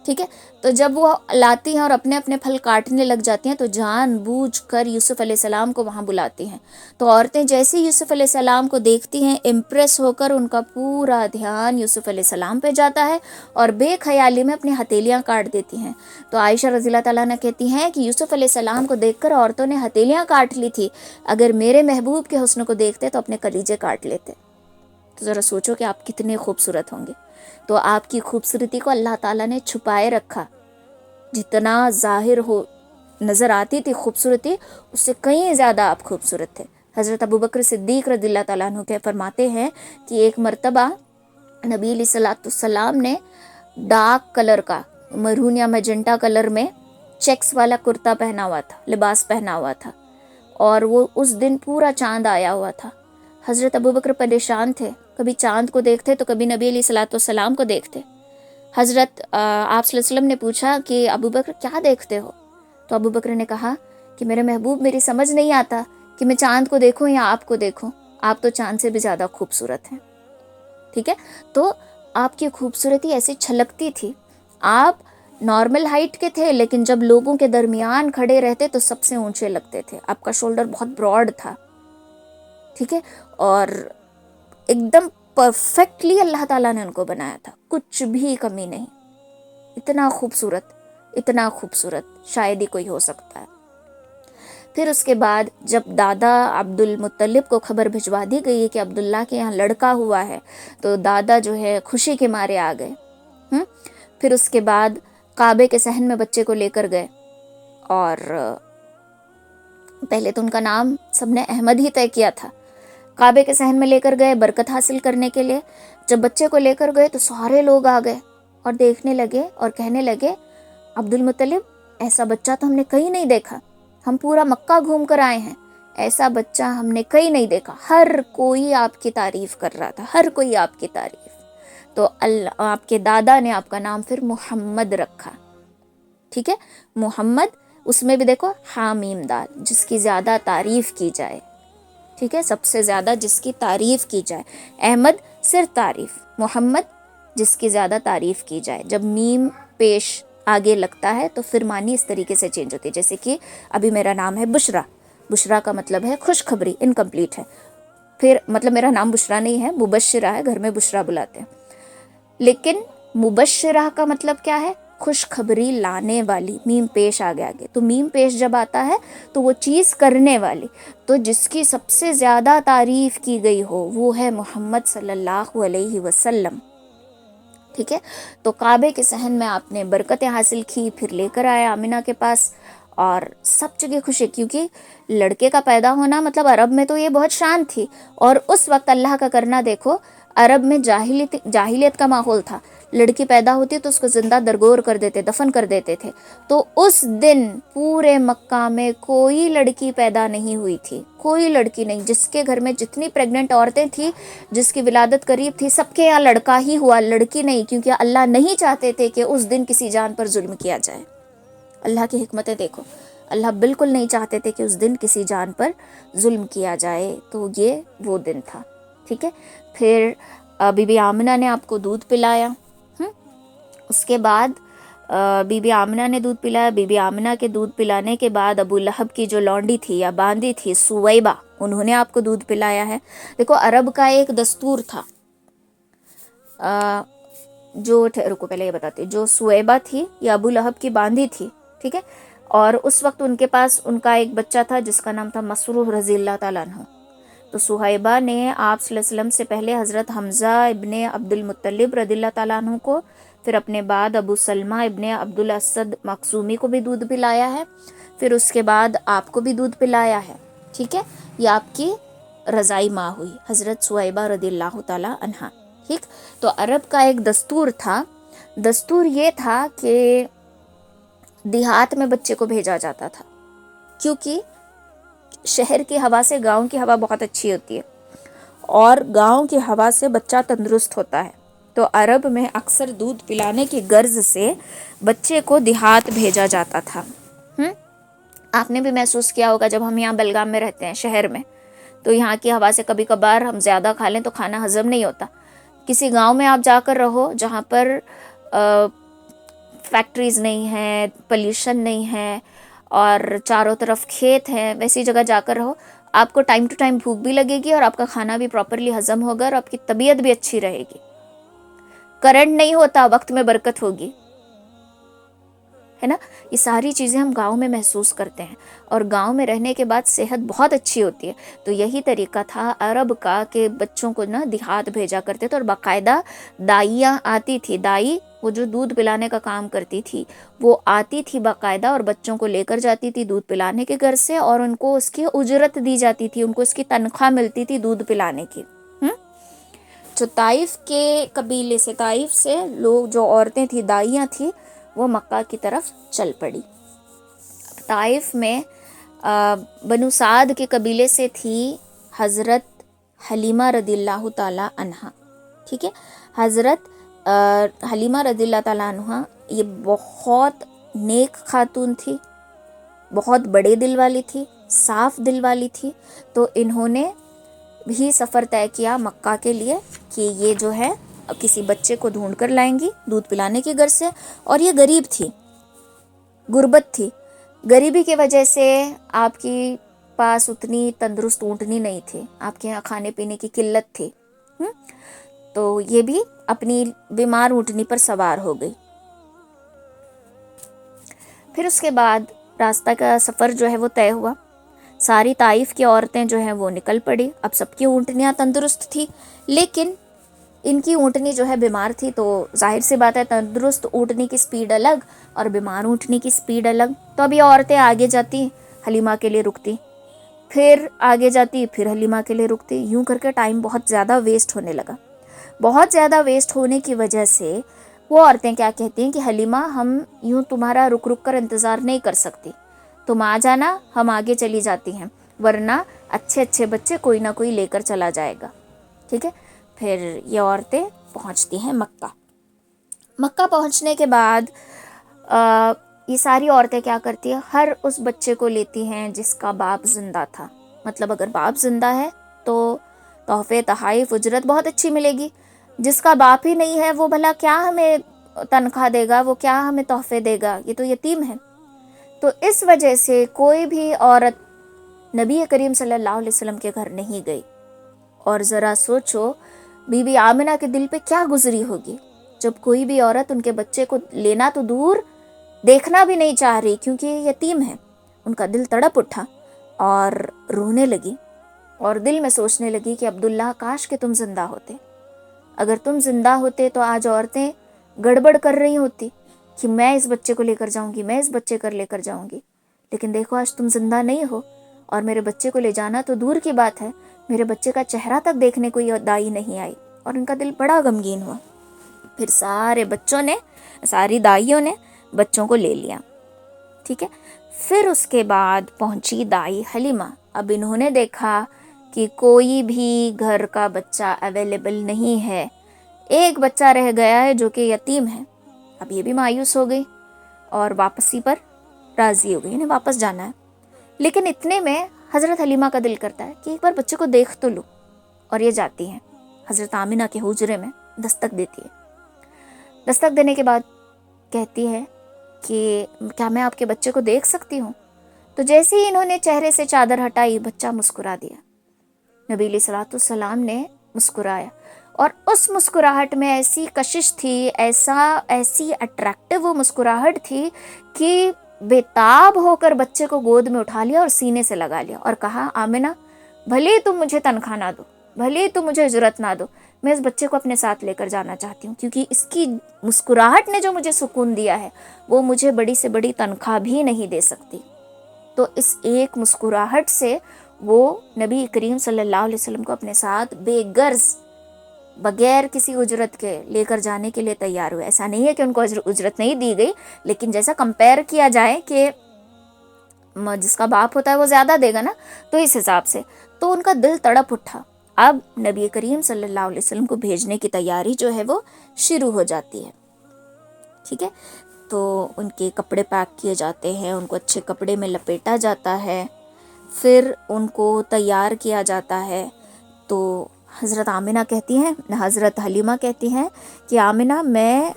ٹھیک ہے, تو جب وہ لاتی ہیں اور اپنے اپنے پھل کاٹنے لگ جاتی ہیں تو جان بوجھ کر یوسف علیہ السلام کو وہاں بلاتی ہیں. تو عورتیں جیسے یوسف علیہ السلام کو دیکھتی ہیں, امپریس ہو کر ان کا پورا دھیان یوسف علیہ السلام پہ جاتا ہے اور بے خیالی میں اپنی ہتھیلیاں کاٹ دیتی ہیں. تو عائشہ رضی اللہ تعالیٰ عنہ کہتی ہیں کہ یوسف علیہ السلام کو دیکھ کر عورتوں نے ہتھیلیاں کاٹ لی تھی, اگر میرے محبوب کے حسن کو دیکھتے تو اپنے کلیجے کاٹ لیتے. تو ذرا سوچو کہ آپ کتنے خوبصورت ہوں گے. تو آپ کی خوبصورتی کو اللہ تعالیٰ نے چھپائے رکھا. جتنا ظاہر ہو نظر آتی تھی خوبصورتی, اس سے کہیں زیادہ آپ خوبصورت تھے. حضرت ابوبکر صدیق رضی اللہ تعالیٰ عنہ کے فرماتے ہیں کہ ایک مرتبہ نبی علیہ الصلوۃ والسلام نے ڈارک کلر کا, مرون یا میجنٹا کلر میں چیکس والا کرتا پہنا ہوا تھا, لباس پہنا ہوا تھا, اور وہ اس دن پورا چاند آیا ہوا تھا. حضرت ابوبکر پریشان تھے، کبھی چاند کو دیکھتے تو کبھی نبی علیہ الصلوۃ والسلام کو دیکھتے. حضرت آپ صلی اللہ علیہ وسلم نے پوچھا کہ ابوبکر کیا دیکھتے ہو؟ تو ابوبکر نے کہا کہ میرے محبوب، میری سمجھ نہیں آتا کہ میں چاند کو دیکھوں یا آپ کو دیکھوں، آپ تو چاند سے بھی زیادہ خوبصورت ہیں. ٹھیک ہے، تو آپ کی خوبصورتی ایسی چھلکتی تھی. آپ نارمل ہائٹ کے تھے، لیکن جب لوگوں کے درمیان کھڑے رہتے تو سب سے اونچے لگتے تھے. آپ کا شولڈر بہت براڈ تھا. ٹھیک ہے، اور ایک دم پرفیکٹلی اللہ تعالیٰ نے ان کو بنایا تھا، کچھ بھی کمی نہیں. اتنا خوبصورت، اتنا خوبصورت شاید ہی کوئی ہو سکتا ہے. پھر اس کے بعد جب دادا عبد المطلب کو خبر بھجوا دی گئی کہ عبداللہ کے یہاں لڑکا ہوا ہے، تو دادا جو ہے خوشی کے مارے آ گئے. پھر اس کے بعد کعبے کے صحن میں بچے کو لے کر گئے، اور پہلے تو ان کا نام سب نے احمد ہی طے کیا تھا. کعبے کے صحن میں لے کر گئے برکت حاصل کرنے کے لیے. جب بچے کو لے کر گئے تو سارے لوگ آ گئے اور دیکھنے لگے اور کہنے لگے عبد المطلب ایسا بچہ تو ہم نے کہیں نہیں دیکھا، ہم پورا مکہ گھوم کر آئے ہیں، ایسا بچہ ہم نے کہیں نہیں دیکھا. ہر کوئی آپ کی تعریف کر رہا تھا، ہر کوئی آپ کی تعریف. تو آپ کے دادا نے آپ کا نام پھر محمد رکھا. ٹھیک ہے، محمد، اس میں بھی دیکھو حامیم دال، جس کی زیادہ تعریف کی جائے. ٹھیک ہے، سب سے زیادہ جس کی تعریف کی جائے. احمد صرف تعریف، محمد جس کی زیادہ تعریف کی جائے. جب میم پیش آگے لگتا ہے تو پھر معنی اس طریقے سے چینج ہوتی ہے. جیسے کہ ابھی میرا نام ہے بشرا، بشرا کا مطلب ہے خوشخبری، انکمپلیٹ ہے. پھر مطلب میرا نام بشرا نہیں ہے، مبشرہ ہے، گھر میں بشرا بلاتے ہیں. لیکن مبشرہ کا مطلب کیا ہے؟ خوشخبری لانے والی. میم پیش آگے. تو میم پیش جب آتا ہے تو وہ چیز کرنے والی. تو جس کی سب سے زیادہ تعریف کی گئی ہو وہ ہے محمد صلی اللہ علیہ وسلم. ٹھیک ہے، تو کعبے کے صحن میں آپ نے برکتیں حاصل کی، پھر لے کر آئے آمینہ کے پاس، اور سب جگہ خوشی. کیونکہ لڑکے کا پیدا ہونا مطلب عرب میں تو یہ بہت شان تھی. اور اس وقت اللہ کا کرنا دیکھو، عرب میں جاہلیت کا ماحول تھا. لڑکی پیدا ہوتی تو اس کو زندہ درگور کر دیتے، دفن کر دیتے تھے. تو اس دن پورے مکہ میں کوئی لڑکی پیدا نہیں ہوئی تھی، کوئی لڑکی نہیں. جس کے گھر میں جتنی پریگننٹ عورتیں تھیں، جس کی ولادت قریب تھی، سب کے یہاں لڑکا ہی ہوا، لڑکی نہیں. کیونکہ اللہ نہیں چاہتے تھے کہ اس دن کسی جان پر ظلم کیا جائے. اللہ کی حکمتیں دیکھو، اللہ بالکل نہیں چاہتے تھے کہ اس دن کسی جان پر ظلم کیا جائے. تو یہ وہ دن تھا. ٹھیک ہے، پھر بی بی آمنہ نے آپ کو دودھ پلایا. اس کے بعد بی بی آمنہ نے دودھ پلایا. بی بی آمنہ کے دودھ پلانے کے بعد ابو لہب کی جو لونڈی تھی یا باندی تھی سویبہ، انہوں نے آپ کو دودھ پلایا ہے. دیکھو عرب کا ایک دستور تھا، جو رکو پہلے یہ بتاتی، جو سویبہ تھی یا ابو لہب کی باندی تھی، ٹھیک ہے، اور اس وقت ان کے پاس ان کا ایک بچہ تھا جس کا نام تھا مسروح رضی اللہ تعالیٰ عنہ. تو صہیبہ نے آپ صلی اللہ علیہ وسلم سے پہلے حضرت حمزہ ابن عبد المطلب رضی اللہ تعالیٰ عنہ کو، پھر اپنے بعد ابو سلمہ ابن عبد الاسد مخزومی کو بھی دودھ پلایا ہے. پھر اس کے بعد آپ کو بھی دودھ پلایا ہے. ٹھیک ہے، یہ آپ کی رضائی ماں ہوئی حضرت صہیبہ رضی اللہ تعالیٰ عنہ. ٹھیک، تو عرب کا ایک دستور تھا. دستور یہ تھا کہ دیہات میں بچے کو بھیجا جاتا تھا، کیونکہ شہر کی ہوا سے گاؤں کی ہوا بہت اچھی ہوتی ہے، اور گاؤں کی ہوا سے بچہ تندرست ہوتا ہے. تو عرب میں اکثر دودھ پلانے کی غرض سے بچے کو دیہات بھیجا جاتا تھا. آپ نے بھی محسوس کیا ہوگا جب ہم یہاں بلگام میں رہتے ہیں شہر میں، تو یہاں کی ہوا سے کبھی کبھار ہم زیادہ کھا لیں تو کھانا ہضم نہیں ہوتا. کسی گاؤں میں آپ جا کر رہو جہاں پر فیکٹریز نہیں ہیں، پلیوشن نہیں ہے، اور چاروں طرف کھیت ہیں، ویسی جگہ جا کر رہو، آپ کو ٹائم ٹو ٹائم بھوک بھی لگے گی اور آپ کا کھانا بھی پراپرلی ہضم ہوگا اور آپ کی طبیعت بھی اچھی رہے گی. کرنٹ نہیں ہوتا، وقت میں برکت ہوگی، ہے نا. یہ ساری چیزیں ہم گاؤں میں محسوس کرتے ہیں، اور گاؤں میں رہنے کے بعد صحت بہت اچھی ہوتی ہے. تو یہی طریقہ تھا عرب کا کہ بچوں کو نا دیہات بھیجا کرتے تھے، اور باقاعدہ دائیاں آتی تھی. دائی وہ جو دودھ پلانے کا کام کرتی تھی وہ آتی تھی باقاعدہ، اور بچوں کو لے کر جاتی تھی دودھ پلانے کے گھر سے، اور ان کو اس کی اجرت دی جاتی تھی، ان کو اس کی تنخواہ ملتی تھی دودھ پلانے کی. جو طائف کے قبیلے سے، طائف سے لوگ، جو عورتیں تھیں دائیاں تھیں، وہ مکہ کی طرف چل پڑی. طائف میں بنو سعد کے قبیلے سے تھی حضرت حلیمہ رضی اللہ تعالیٰ عنہا. ٹھیک ہے، حضرت حلیمہ رضی اللہ تعالیٰ عنہا یہ بہت نیک خاتون تھی، بہت بڑے دل والی تھی، صاف دل والی تھی. تو انہوں نے بھی سفر طے کیا مکہ کے لیے کہ یہ جو ہے کسی بچے کو ڈھونڈ کر لائیں گی دودھ پلانے کے گھر سے. اور یہ غریب تھی، غربت تھی. غریبی کی وجہ سے آپ کی پاس اتنی تندرست اونٹنی نہیں تھی، آپ کے یہاں کھانے پینے کی قلت تھی. تو یہ بھی اپنی بیمار اونٹنی پر سوار ہو گئی. پھر اس کے بعد راستہ کا سفر جو ہے وہ طے ہوا. ساری طائف کی عورتیں جو ہیں وہ نکل پڑی. اب سب کی اونٹنیاں تندرست تھی، لیکن ان کی اونٹنی جو ہے بیمار تھی. تو ظاہر سی بات ہے تندرست اونٹنی کی سپیڈ الگ اور بیمار اونٹنی کی سپیڈ الگ. تو اب یہ عورتیں آگے جاتی حلیمہ کے لیے رکتی، پھر آگے جاتی پھر حلیمہ کے لیے رکتی. یوں کر کے ٹائم بہت زیادہ ویسٹ ہونے لگا. بہت زیادہ ویسٹ ہونے کی وجہ سے وہ عورتیں کیا کہتی ہیں کہ حلیمہ ہم یوں تمہارا رک رک کر انتظار نہیں کر سکتی، تم آ جانا، ہم آگے چلی جاتی ہیں، ورنہ اچھے اچھے بچے کوئی نہ کوئی لے کر چلا جائے گا. ٹھیک ہے، پھر یہ عورتیں پہنچتی ہیں مکہ. مکہ پہنچنے کے بعد یہ ساری عورتیں کیا کرتی ہیں، ہر اس بچے کو لیتی ہیں جس کا باپ زندہ تھا. مطلب اگر باپ زندہ ہے تو تحفے، تحائف، اجرت بہت اچھی ملے گی. جس کا باپ ہی نہیں ہے وہ بھلا کیا ہمیں تنخواہ دے گا، وہ کیا ہمیں تحفے دے گا، یہ تو یتیم ہے. تو اس وجہ سے کوئی بھی عورت نبی کریم صلی اللہ علیہ وسلم کے گھر نہیں گئی. اور ذرا سوچو بی بی آمنہ کے دل پہ کیا گزری ہوگی جب کوئی بھی عورت ان کے بچے کو لینا تو دور، دیکھنا بھی نہیں چاہ رہی کیونکہ یہ یتیم ہے. ان کا دل تڑپ اٹھا اور رونے لگی اور دل میں سوچنے لگی کہ عبداللہ کاش کہ تم زندہ ہوتے. اگر تم زندہ ہوتے تو آج عورتیں گڑبڑ کر رہی ہوتی کہ میں اس بچے کو لے کر جاؤں گی، میں اس بچے کو لے کر جاؤں گی. لیکن دیکھو آج تم زندہ نہیں ہو اور میرے بچے کو لے جانا تو دور کی بات ہے، میرے بچے کا چہرہ تک دیکھنے کو یہ دائی نہیں آئی. اور ان کا دل بڑا غمگین ہوا. پھر سارے بچوں نے، ساری دائیوں نے بچوں کو لے لیا. ٹھیک ہے، پھر اس کے بعد پہنچی دائی حلیمہ. اب انہوں نے دیکھا کہ کوئی بھی گھر کا بچہ اویلیبل نہیں ہے، ایک بچہ رہ گیا ہے جو کہ یتیم ہے. اب یہ بھی مایوس ہو گئی اور واپسی پر راضی ہو گئی، انہیں واپس جانا ہے. لیکن اتنے میں حضرت حلیمہ کا دل کرتا ہے کہ ایک بار بچے کو دیکھ تو لوں. اور یہ جاتی ہیں حضرت آمنہ کے حجرے میں، دستک دیتی ہے. دستک دینے کے بعد کہتی ہے کہ کیا میں آپ کے بچے کو دیکھ سکتی ہوں؟ تو جیسے ہی انہوں نے چہرے سے چادر ہٹائی بچہ مسکرا دیا. نبی علیہ الصلوۃ والسلام نے مسکرایا اور اس مسکراہٹ میں ایسی کشش تھی، ایسی اٹریکٹیو وہ مسکراہٹ تھی کہ بےتاب ہو کر بچے کو گود میں اٹھا لیا اور سینے سے لگا لیا اور کہا آمنہ بھلے ہی تم مجھے تنخواہ نہ دو، بھلے ہی تم مجھے اجرت نہ دو، میں اس بچے کو اپنے ساتھ لے کر جانا چاہتی ہوں کیونکہ اس کی مسکراہٹ نے جو مجھے سکون دیا ہے وہ مجھے بڑی سے بڑی تنخواہ بھی نہیں دے سکتی. تو اس ایک مسکراہٹ سے وہ نبی کریم صلی اللہ علیہ وسلم کو اپنے ساتھ بے غرض، بغیر کسی اجرت کے لے کر جانے کے لیے تیار ہوئے. ایسا نہیں ہے کہ ان کو اجرت نہیں دی گئی، لیکن جیسا کمپیئر کیا جائے کہ جس کا باپ ہوتا ہے وہ زیادہ دے گا نا، تو اس حساب سے تو ان کا دل تڑپ اٹھا. اب نبی کریم صلی اللہ علیہ وسلم کو بھیجنے کی تیاری جو ہے وہ شروع ہو جاتی ہے. ٹھیک ہے، تو ان کے کپڑے پیک کیے جاتے ہیں، ان کو اچھے کپڑے میں لپیٹا جاتا ہے، پھر ان کو تیار کیا جاتا ہے. تو حضرت آمنہ کہتی ہیں، حضرت حلیمہ کہتی ہیں کہ آمنہ میں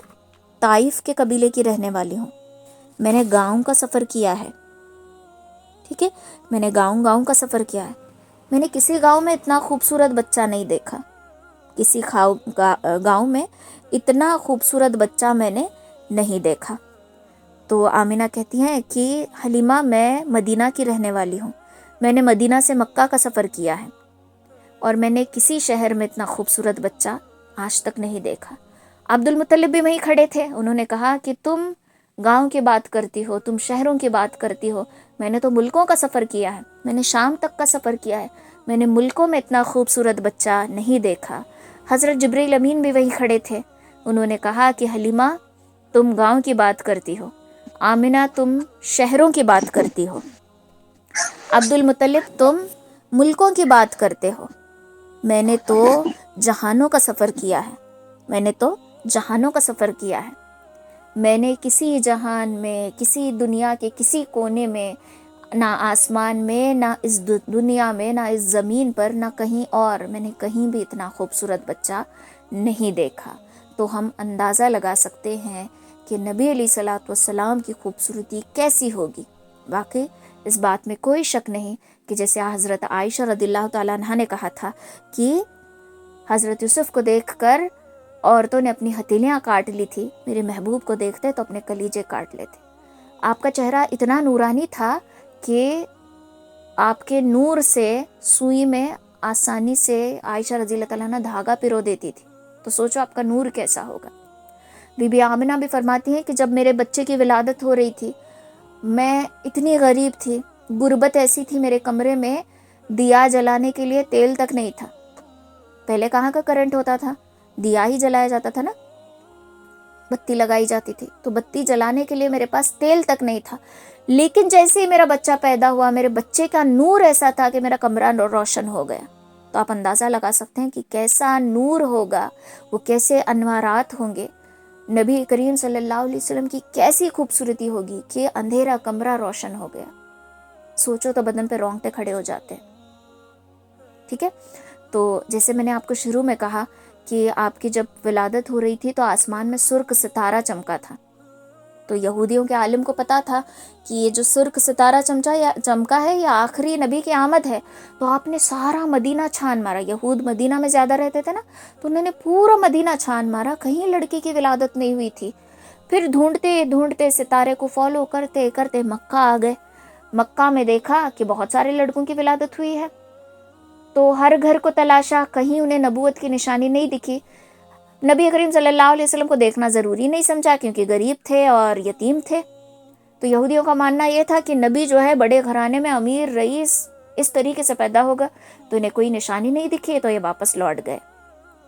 طائف کے قبیلے کی رہنے والی ہوں، میں نے گاؤں کا سفر کیا ہے. ٹھیک ہے، میں نے گاؤں کا سفر کیا ہے. میں نے کسی گاؤں میں اتنا خوبصورت بچہ نہیں دیکھا، کسی گاؤں میں اتنا خوبصورت بچہ میں نے نہیں دیکھا. تو آمنہ کہتی ہیں کہ حلیمہ میں مدینہ کی رہنے والی ہوں، میں نے مدینہ سے مکہ کا سفر کیا ہے اور میں نے کسی شہر میں اتنا خوبصورت بچہ آج تک نہیں دیکھا. عبد المطلب بھی وہیں کھڑے تھے. انہوں نے کہا کہ تم گاؤں کی بات کرتی ہو، تم شہروں کی بات کرتی ہو، میں نے تو ملکوں کا سفر کیا ہے، میں نے شام تک کا سفر کیا ہے، میں نے ملکوں میں اتنا خوبصورت بچہ نہیں دیکھا. حضرت جبریل امین بھی وہیں کھڑے تھے. انہوں نے کہا کہ حلیمہ تم گاؤں کی بات کرتی ہو، آمنہ تم شہروں کی بات کرتی ہو. عبد المطلب تم ملکوں کی بات کرتے ہو، میں نے تو جہانوں کا سفر کیا ہے، میں نے تو جہانوں کا سفر کیا ہے، میں نے کسی جہان میں، کسی دنیا کے کسی کونے میں، نہ آسمان میں، نہ اس دنیا میں، نہ اس زمین پر، نہ کہیں اور، میں نے کہیں بھی اتنا خوبصورت بچہ نہیں دیکھا۔ تو ہم اندازہ لگا سکتے ہیں کہ نبی علیہ الصلوۃ والسلام کی خوبصورتی کیسی ہوگی۔ واقعی اس بات میں کوئی شک نہیں کہ جیسے حضرت عائشہ رضی اللہ تعالیٰ عنہ نے کہا تھا کہ حضرت یوسف کو دیکھ کر عورتوں نے اپنی ہتھیلیاں کاٹ لی تھی، میرے محبوب کو دیکھتے تو اپنے کلیجے کاٹ لیتے۔ آپ کا چہرہ اتنا نورانی تھا کہ آپ کے نور سے سوئی میں آسانی سے عائشہ رضی اللہ تعالیٰ عنہ دھاگا پرو دیتی تھی، تو سوچو آپ کا نور کیسا ہوگا۔ بی بی آمنہ بھی فرماتی ہیں کہ جب میرے بچے کی ولادت ہو رہی تھی، میں اتنی غریب تھی، غربت ایسی تھی، میرے کمرے میں دیا جلانے کے لیے تیل تک نہیں تھا۔ پہلے کہاں کا کرنٹ ہوتا تھا، دیا ہی جلایا جاتا تھا نا، بتی لگائی جاتی تھی، تو بتی جلانے کے لیے میرے پاس تیل تک نہیں تھا۔ لیکن جیسے ہی میرا بچہ پیدا ہوا، میرے بچے کا نور ایسا تھا کہ میرا کمرہ روشن ہو گیا۔ تو آپ اندازہ لگا سکتے ہیں کہ کیسا نور ہوگا، وہ کیسے انوارات ہوں گے، نبی کریم صلی اللہ علیہ وسلم کی کیسی خوبصورتی ہوگی کہ اندھیرا کمرہ روشن ہو گیا۔ سوچو تو بدن پہ رونگٹے کھڑے ہو جاتے ہیں۔ ٹھیک ہے، تو جیسے میں نے آپ کو شروع میں کہا کہ آپ کی جب ولادت ہو رہی تھی تو آسمان میں سرخ ستارہ چمکا تھا، تو یہودیوں کے عالم کو پتا تھا کہ یہ جو سرخ ستارہ چمکا ہے یہ آخری نبی کی آمد ہے۔ تو آپ نے سارا مدینہ چھان مارا، یہود مدینہ میں زیادہ رہتے تھے نا، تو انہوں نے پورا مدینہ چھان مارا، کہیں لڑکی کی ولادت نہیں ہوئی تھی۔ پھر ڈھونڈتے ڈھونڈتے ستارے کو فالو کرتے کرتے مکہ آ گئے۔ مکہ میں دیکھا کہ بہت سارے لڑکوں کی ولادت ہوئی ہے، تو ہر گھر کو تلاشا، کہیں انہیں نبوت کی نشانی نہیں دکھی۔ نبی کریم صلی اللہ علیہ وسلم کو دیکھنا ضروری نہیں سمجھا کیونکہ غریب تھے اور یتیم تھے۔ تو یہودیوں کا ماننا یہ تھا کہ نبی جو ہے بڑے گھرانے میں امیر رئیس اس طریقے سے پیدا ہوگا، تو انہیں کوئی نشانی نہیں دکھی تو یہ واپس لوٹ گئے۔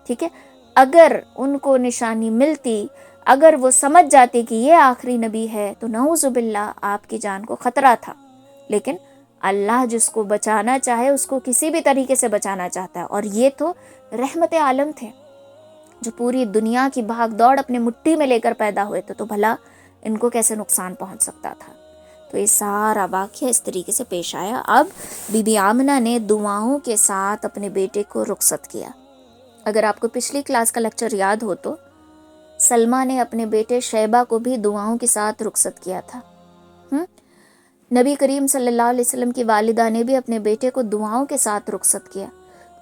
ٹھیک ہے، اگر ان کو نشانی ملتی، اگر وہ سمجھ جاتے کہ یہ آخری نبی ہے، تو نعوذ باللہ آپ کی جان کو خطرہ تھا۔ لیکن اللہ جس کو بچانا چاہے اس کو کسی بھی طریقے سے بچانا چاہتا ہے، اور یہ تو رحمت عالم تھے جو پوری دنیا کی بھاگ دوڑ اپنے مٹھی میں لے کر پیدا ہوئے تھے، تو بھلا ان کو کیسے نقصان پہنچ سکتا تھا۔ تو یہ سارا واقعہ اس طریقے سے پیش آیا۔ اب بی بی آمنہ نے دعاؤں کے ساتھ اپنے بیٹے کو رخصت کیا۔ اگر آپ کو پچھلی کلاس کا لیکچر یاد ہو تو سلمہ نے اپنے بیٹے شیبہ کو بھی دعاؤں کے ساتھ رخصت کیا تھا۔ نبی کریم صلی اللہ علیہ وسلم کی والدہ نے بھی اپنے بیٹے کو دعاؤں کے ساتھ رخصت کیا۔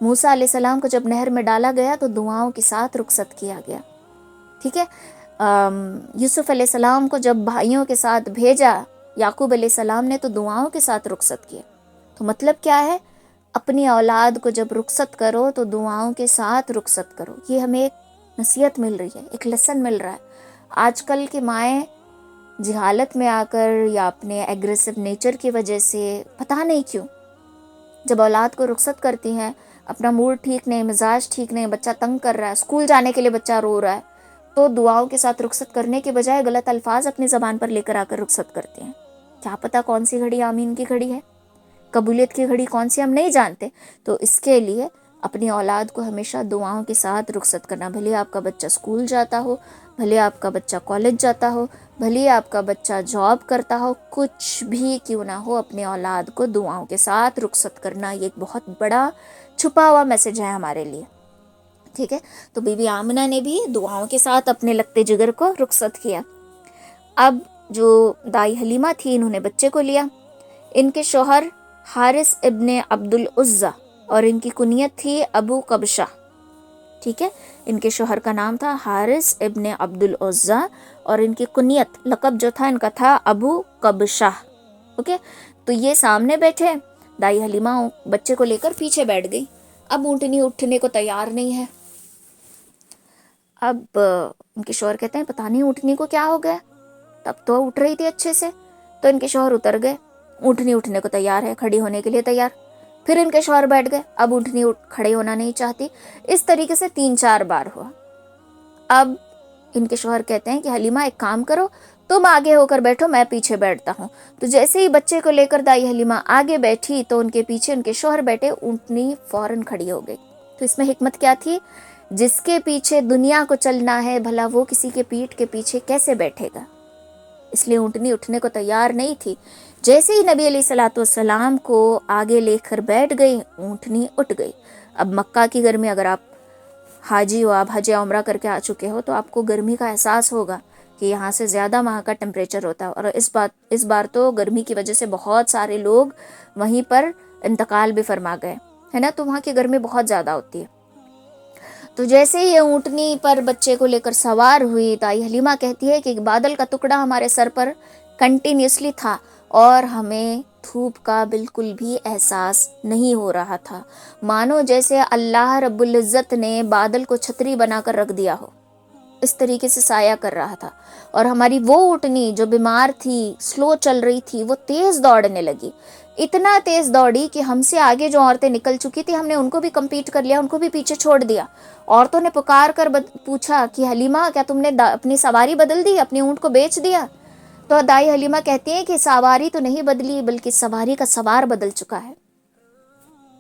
موسیٰ علیہ السلام کو جب نہر میں ڈالا گیا تو دعاؤں کے ساتھ رخصت کیا گیا۔ ٹھیک ہے، یوسف علیہ السلام کو جب بھائیوں کے ساتھ بھیجا یعقوب علیہ السلام نے تو دعاؤں کے ساتھ رخصت کیا۔ تو مطلب کیا ہے، اپنی اولاد کو جب رخصت کرو تو دعاؤں کے ساتھ رخصت کرو۔ یہ ہمیں ایک نصیحت مل رہی ہے، ایک لیسن مل رہا ہے۔ آج کل کی مائیں جہالت میں آ کر یا اپنے ایگریسو نیچر کی وجہ سے پتہ نہیں کیوں جب اولاد کو رخصت کرتی ہیں، اپنا موڈ ٹھیک نہیں، مزاج ٹھیک نہیں، بچہ تنگ کر رہا ہے، اسکول جانے کے لیے بچہ رو رہا ہے، تو دعاؤں کے ساتھ رخصت کرنے کے بجائے غلط الفاظ اپنی زبان پر لے کر آ کر رخصت کرتے ہیں۔ کیا پتہ کون سی گھڑی آمین کی گھڑی ہے، قبولیت کی گھڑی کون سی ہم نہیں جانتے۔ تو اس کے لیے اپنی اولاد کو ہمیشہ دعاؤں کے ساتھ رخصت کرنا، بھلے آپ کا بچہ اسکول جاتا ہو، بھلے آپ کا بچہ کالج جاتا ہو، بھلے آپ کا بچہ جاب کرتا ہو، کچھ بھی کیوں نہ ہو، اپنے اولاد کو دعاؤں کے ساتھ رخصت کرنا یہ ایک بہت بڑا چھپا ہوا میسج ہے ہمارے لیے۔ ٹھیک ہے، تو بی بی آمنہ نے بھی دعاؤں کے ساتھ اپنے لگتے جگر کو رخصت کیا۔ اب جو دائی حلیمہ تھی انہوں نے بچے کو لیا۔ ان کے شوہر حارث ابن عبد العزیٰ اور ان کی کنیت تھی ابو قبشہ۔ ٹھیک ہے، ان کے شوہر کا نام تھا حارث ابن عبد العزیٰ اور ان کی کنیت لقب جو تھا ان کا تھا ابو قبشہ۔ اوکے، تو یہ سامنے بیٹھے، دائی حلیمہ بچے کو لے کر پیچھے بیٹھ گئی۔ اب اونٹنی اٹھنے کو تیار نہیں ہے۔ اب ان کے شوہر کہتے ہیں پتہ نہیں اونٹنی کو کیا ہو گیا، تب تو اٹھ رہی تھی اچھے سے۔ تو ان کے شوہر اتر گئے، اونٹنی اٹھنے کو تیار ہے، کھڑی ہونے کے لیے تیار۔ پھر ان کے شوہر بیٹھ گئے، اب اونٹنی کھڑے ہونا نہیں چاہتی۔ اس طریقے سے 3-4 بار ہوا۔ اب ان کے شوہر کہتے ہیں کہ حلیمہ ایک کام کرو، تم آگے ہو کر بیٹھو، میں پیچھے بیٹھتا ہوں۔ تو جیسے ہی بچے کو لے کر دائی حلیمہ آگے بیٹھی تو ان کے پیچھے ان کے شوہر بیٹھے، اونٹنی فوراً کھڑی ہو گئی۔ تو اس میں حکمت کیا تھی؟ جس کے پیچھے دنیا کو چلنا ہے، بھلا وہ کسی کے پیٹھ کے پیچھے کیسے بیٹھے گا؟ اس لیے اونٹنی اٹھنے کو تیار نہیں تھی۔ جیسے ہی نبی علیہ السلام کو آگے لے کر بیٹھ گئی، اونٹنی اٹھ گئی۔ اب مکہ کی گرمی، اگر آپ حاجی ہو، آپ حج یا عمرہ کر کے آ چکے ہو، تو آپ کو گرمی کا احساس ہوگا کہ یہاں سے زیادہ وہاں کا ٹمپریچر ہوتا ہے، اور اس بار تو گرمی کی وجہ سے بہت سارے لوگ وہیں پر انتقال بھی فرما گئے، ہے نا، تو وہاں کی گرمی بہت زیادہ ہوتی ہے۔ تو جیسے ہی یہ اونٹنی پر بچے کو لے کر سوار ہوئی، دائی حلیمہ کہتی ہے کہ ایک بادل کا ٹکڑا ہمارے سر پر کنٹینیوسلی تھا اور ہمیں دھوپ کا بالکل بھی احساس نہیں ہو رہا تھا، مانو جیسے اللہ رب العزت نے بادل کو چھتری بنا کر رکھ دیا ہو، اس طریقے سے سایہ کر رہا تھا۔ اور ہماری وہ اونٹنی جو بیمار تھی، سلو چل رہی تھی، وہ تیز دوڑنے لگی، اتنا تیز دوڑی کہ ہم سے آگے جو عورتیں نکل چکی تھی، ہم نے ان کو بھی کمپیٹ کر لیا، ان کو بھی پیچھے چھوڑ دیا۔ عورتوں نے پکار کر پوچھا کہ حلیمہ، کیا تم نے اپنی سواری بدل دی، اپنی اونٹ کو بیچ دیا؟ تو دائی حلیمہ کہتی ہیں کہ سواری تو نہیں بدلی، بلکہ سواری کا سوار بدل چکا ہے۔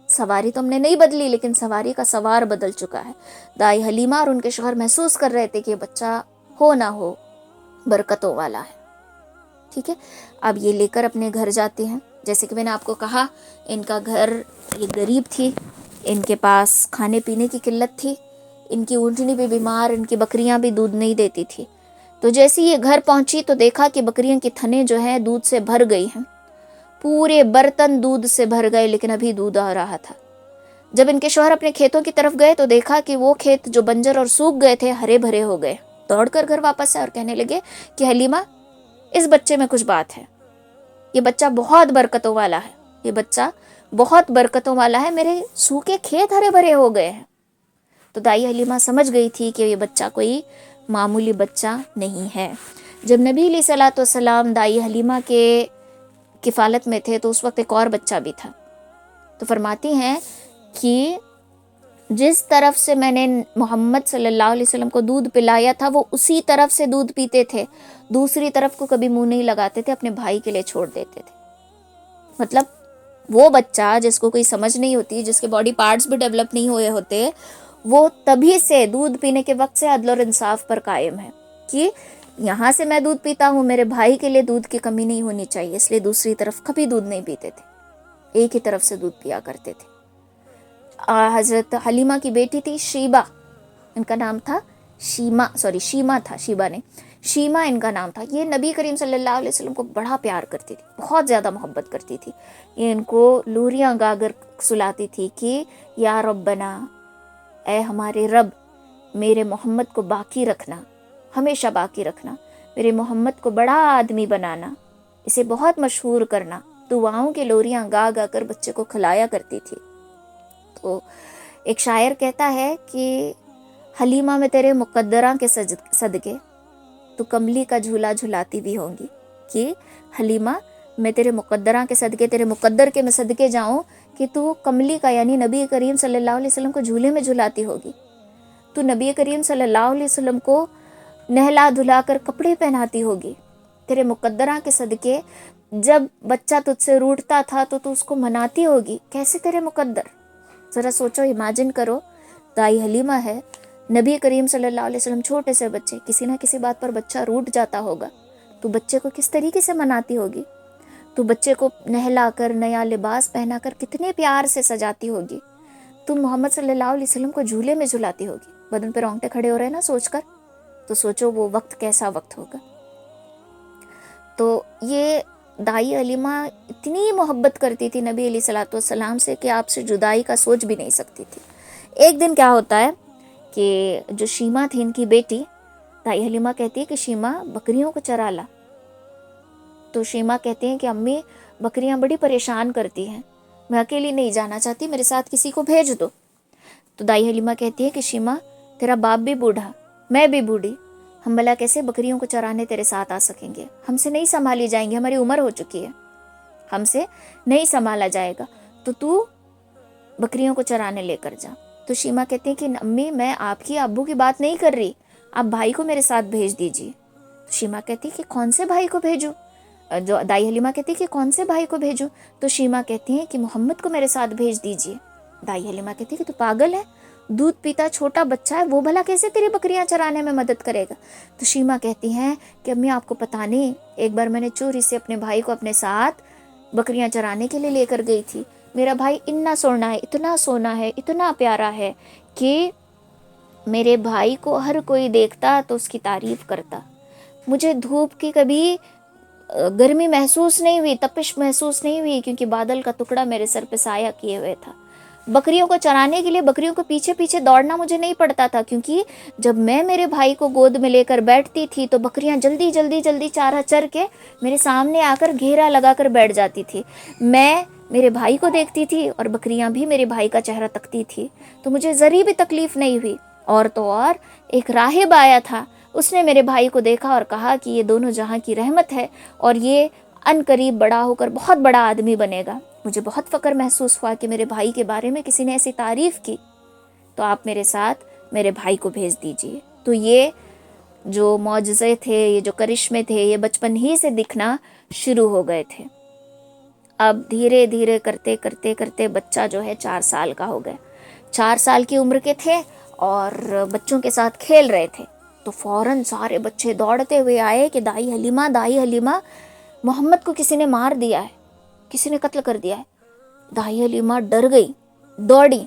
سواری تو ہم نے نہیں بدلی، لیکن سواری کا سوار بدل چکا ہے۔ دائی حلیمہ اور ان کے شوہر محسوس کر رہے تھے کہ بچہ ہو نہ ہو برکتوں والا ہے۔ ٹھیک ہے، اب یہ لے کر اپنے گھر جاتے ہیں۔ جیسے کہ میں نے آپ کو کہا، ان کا گھر یہ غریب تھی، ان کے پاس کھانے پینے کی قلت تھی، ان کی اونٹنی بھی بیمار، ان کی بکریاں بھی دودھ نہیں دیتی تھی۔ تو جیسے یہ گھر پہنچی تو دیکھا کہ بکریوں کی تھنے جو ہیں دودھ سے بھر گئی ہیں، پورے برتن دودھ سے بھر گئے، لیکن ابھی دودھ آ رہا تھا۔ جب ان کے شوہر اپنے کھیتوں کی طرف گئے تو دیکھا کہ وہ کھیت جو بنجر اور سوکھ گئے تھے، ہرے بھرے ہو گئے۔ دوڑ کر گھر واپس آئے اور کہنے لگے کہ حلیمہ، اس بچے میں کچھ بات ہے، یہ بچہ بہت برکتوں والا ہے، یہ بچہ بہت برکتوں والا ہے، میرے سوکھے کھیت ہرے بھرے ہو گئے ہیں۔ تو دائی حلیمہ سمجھ گئی تھی کہ یہ بچہ کوئی معمولی بچہ نہیں ہے۔ جب نبی علیہ الصلوۃ والسلام دائی حلیمہ کے کفالت میں تھے تو اس وقت ایک اور بچہ بھی تھا۔ تو فرماتی ہیں کہ جس طرف سے میں نے محمد صلی اللہ علیہ وسلم کو دودھ پلایا تھا، وہ اسی طرف سے دودھ پیتے تھے، دوسری طرف کو کبھی منہ نہیں لگاتے تھے، اپنے بھائی کے لیے چھوڑ دیتے تھے۔ مطلب وہ بچہ جس کو کوئی سمجھ نہیں ہوتی، جس کے باڈی پارٹس بھی ڈیولپ نہیں ہوئے ہوتے، وہ تبھی سے دودھ پینے کے وقت سے عدل اور انصاف پر قائم ہے کہ یہاں سے میں دودھ پیتا ہوں، میرے بھائی کے لیے دودھ کی کمی نہیں ہونی چاہیے، اس لیے دوسری طرف کبھی دودھ نہیں پیتے تھے، ایک ہی طرف سے دودھ پیا کرتے تھے۔ حضرت حلیمہ کی بیٹی تھی شیبہ، ان کا نام تھا شیمہ ان کا نام تھا۔ یہ نبی کریم صلی اللہ علیہ وسلم کو بڑا پیار کرتی تھی، بہت زیادہ محبت کرتی تھی۔ یہ ان کو لوریاں گا کر سلاتی تھی کہ یا ربنا، اے ہمارے رب، میرے محمد کو باقی رکھنا، ہمیشہ باقی رکھنا، میرے محمد کو بڑا آدمی بنانا، اسے بہت مشہور کرنا۔ دعاؤں کے لوریاں گا گا کر بچے کو کھلایا کرتی تھی۔ تو ایک شاعر کہتا ہے کہ حلیمہ میں تیرے مقدراں کے صدقے تو کملی کا جھولا جھلاتی بھی ہوں گی، کہ حلیمہ میں تیرے مقدراں کے صدقے، تیرے مقدر کے میں صدقے جاؤں کہ تو کملی کا یعنی نبی کریم صلی اللہ علیہ وسلم کو جھولے میں جھلاتی ہوگی، تو نبی کریم صلی اللہ علیہ وسلم کو نہلا دھلا کر کپڑے پہناتی ہوگی، تیرے مقدراں کے صدقے جب بچہ تجھ سے روٹتا تھا تو اس کو مناتی ہوگی، کیسے تیرے مقدر؟ ذرا سوچو، امیجن کرو، دائی حلیمہ ہے، نبی کریم صلی اللہ علیہ وسلم چھوٹے سے بچے، کسی نہ کسی بات پر بچہ روٹ جاتا ہوگا تو بچے کو کس طریقے سے مناتی ہوگی، تو بچے کو نہلا کر نیا لباس پہنا کر کتنے پیار سے سجاتی ہوگی، تو محمد صلی اللہ علیہ وسلم کو جھولے میں جھلاتی ہوگی۔ بدن پہ رونگٹے کھڑے ہو رہے ہیں نا سوچ کر، تو سوچو وہ وقت کیسا وقت ہوگا۔ تو یہ دائی حلیمہ اتنی محبت کرتی تھی نبی علیہ الصلوۃ والسلام سے کہ آپ سے جدائی کا سوچ بھی نہیں سکتی تھی۔ ایک دن کیا ہوتا ہے کہ جو شیمہ تھی ان کی بیٹی، دائی حلیمہ کہتی ہے کہ شیمہ بکریوں کو چرا لا، تو شیمہ کہتے ہیں کہ امی بکریاں بڑی پریشان کرتی ہیں، میں اکیلی نہیں جانا چاہتی، میرے ساتھ کسی کو بھیج دو۔ تو دائی حلیمہ کہتی ہے کہ شیمہ تیرا باپ بھی بوڑھا، میں بھی بوڑھی، ہم بھلا کیسے بکریوں کو چرانے تیرے ساتھ آ سکیں گے، ہم سے نہیں سنبھالی جائیں گی، ہماری عمر ہو چکی ہے، ہم سے نہیں سنبھالا جائے گا، تو بکریوں کو چرانے لے کر جا۔ تو شیمہ کہتے ہیں کہ امی میں آپ کی ابو کی بات نہیں کر رہی، آپ بھائی کو میرے ساتھ بھیج دیجیے، شیما کہتی کہ کون سے بھائی کو بھیجوں؟ جو دائی حلیمہ کہتی کہ کون سے بھائی کو بھیجوں؟ تو شیما کہتی ہیں کہ محمد کو میرے ساتھ بھیج دیجئے۔ دائی حلیمہ کہتی کہ تو پاگل ہے، دودھ پیتا چھوٹا بچہ ہے، وہ بھلا کیسے تیری بکریاں چرانے میں مدد کرے گا؟ تو شیما کہتی ہیں کہ امی آپ کو پتہ نہیں، ایک بار میں نے چوری سے اپنے بھائی کو اپنے ساتھ بکریاں چرانے کے لیے لے کر گئی تھی۔ میرا بھائی اتنا سونا ہے، اتنا سونا ہے، اتنا پیارا ہے کہ میرے بھائی کو ہر کوئی دیکھتا تو اس کی تعریف کرتا۔ مجھے دھوپ کی کبھی گرمی محسوس نہیں ہوئی، تپش محسوس نہیں ہوئی، کیونکہ بادل کا ٹکڑا میرے سر پہ سایہ کیے ہوئے تھا۔ بکریوں کو چرانے کے لیے بکریوں کو پیچھے پیچھے دوڑنا مجھے نہیں پڑتا تھا، کیونکہ جب میں میرے بھائی کو گود میں لے کر بیٹھتی تھی تو بکریاں جلدی جلدی جلدی چارہ چر کے میرے سامنے آ کر گھیرا لگا کر بیٹھ جاتی تھی۔ میں میرے بھائی کو دیکھتی تھی اور بکریاں بھی میرے بھائی کا چہرہ تکتی تھی، تو مجھے ذرا بھی تکلیف نہیں ہوئی۔ اور تو اور ایک راہب آیا تھا، اس نے میرے بھائی کو دیکھا اور کہا کہ یہ دونوں جہاں کی رحمت ہے اور یہ ان قریب بڑا ہو کر بہت بڑا آدمی بنے گا۔ مجھے بہت فخر محسوس ہوا کہ میرے بھائی کے بارے میں کسی نے ایسی تعریف کی، تو آپ میرے ساتھ میرے بھائی کو بھیج دیجئے۔ تو یہ جو معجزے تھے، یہ جو کرشمے تھے، یہ بچپن ہی سے دکھنا شروع ہو گئے تھے۔ اب دھیرے دھیرے کرتے کرتے کرتے بچہ جو ہے 4 سال کا ہو گیا۔ 4 سال کی عمر کے تھے اور بچوں کے ساتھ کھیل رہے تھے، تو فوراً سارے بچے دوڑتے ہوئے آئے کہ دائی حلیمہ، دائی حلیمہ، محمد کو کسی نے مار دیا ہے، کسی نے قتل کر دیا ہے۔ دائی حلیمہ ڈر گئی، دوڑی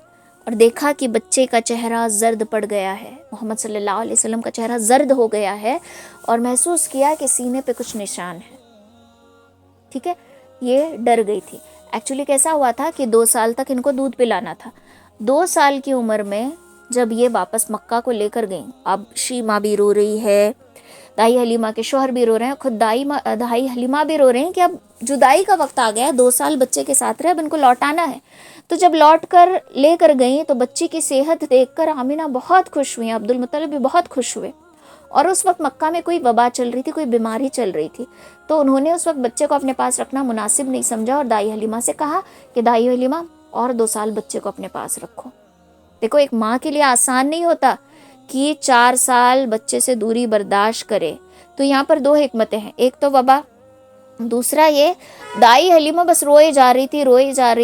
اور دیکھا کہ بچے کا چہرہ زرد پڑ گیا ہے، محمد صلی اللہ علیہ وسلم کا چہرہ زرد ہو گیا ہے، اور محسوس کیا کہ سینے پہ کچھ نشان ہے۔ ٹھیک ہے، یہ ڈر گئی تھی۔ ایکچولی کیسا ہوا تھا کہ 2 سال تک ان کو دودھ پلانا تھا۔ 2 سال کی عمر میں جب یہ واپس مکہ کو لے کر گئیں، اب شیما بھی رو رہی ہے، دائی حلیمہ کے شوہر بھی رو رہے ہیں، خود دائی حلیمہ بھی رو رہے ہیں کہ اب جدائی کا وقت آ گیا ہے، 2 سال بچے کے ساتھ رہے، اب ان کو لوٹانا ہے۔ تو جب لوٹ کر لے کر گئیں تو بچی کی صحت دیکھ کر آمینہ بہت خوش ہوئی، عبد المطلب بھی بہت خوش ہوئے۔ اور اس وقت مکہ میں کوئی وبا چل رہی تھی، کوئی بیماری چل رہی تھی، تو انہوں نے اس وقت بچے کو اپنے پاس رکھنا مناسب نہیں سمجھا اور دائی حلیمہ سے کہا کہ دائی حلیمہ اور 2 سال بچے کو اپنے پاس رکھو۔ دیکھو ایک ماں کے لیے آسان نہیں ہوتا کہ 4 سال بچے سے دوری برداشت کرے۔ تو یہاں پر 2 حکمتیں ہیں، ایک تو وبا، دوسرا یہ دائی حلیمہ بس روئے جا رہی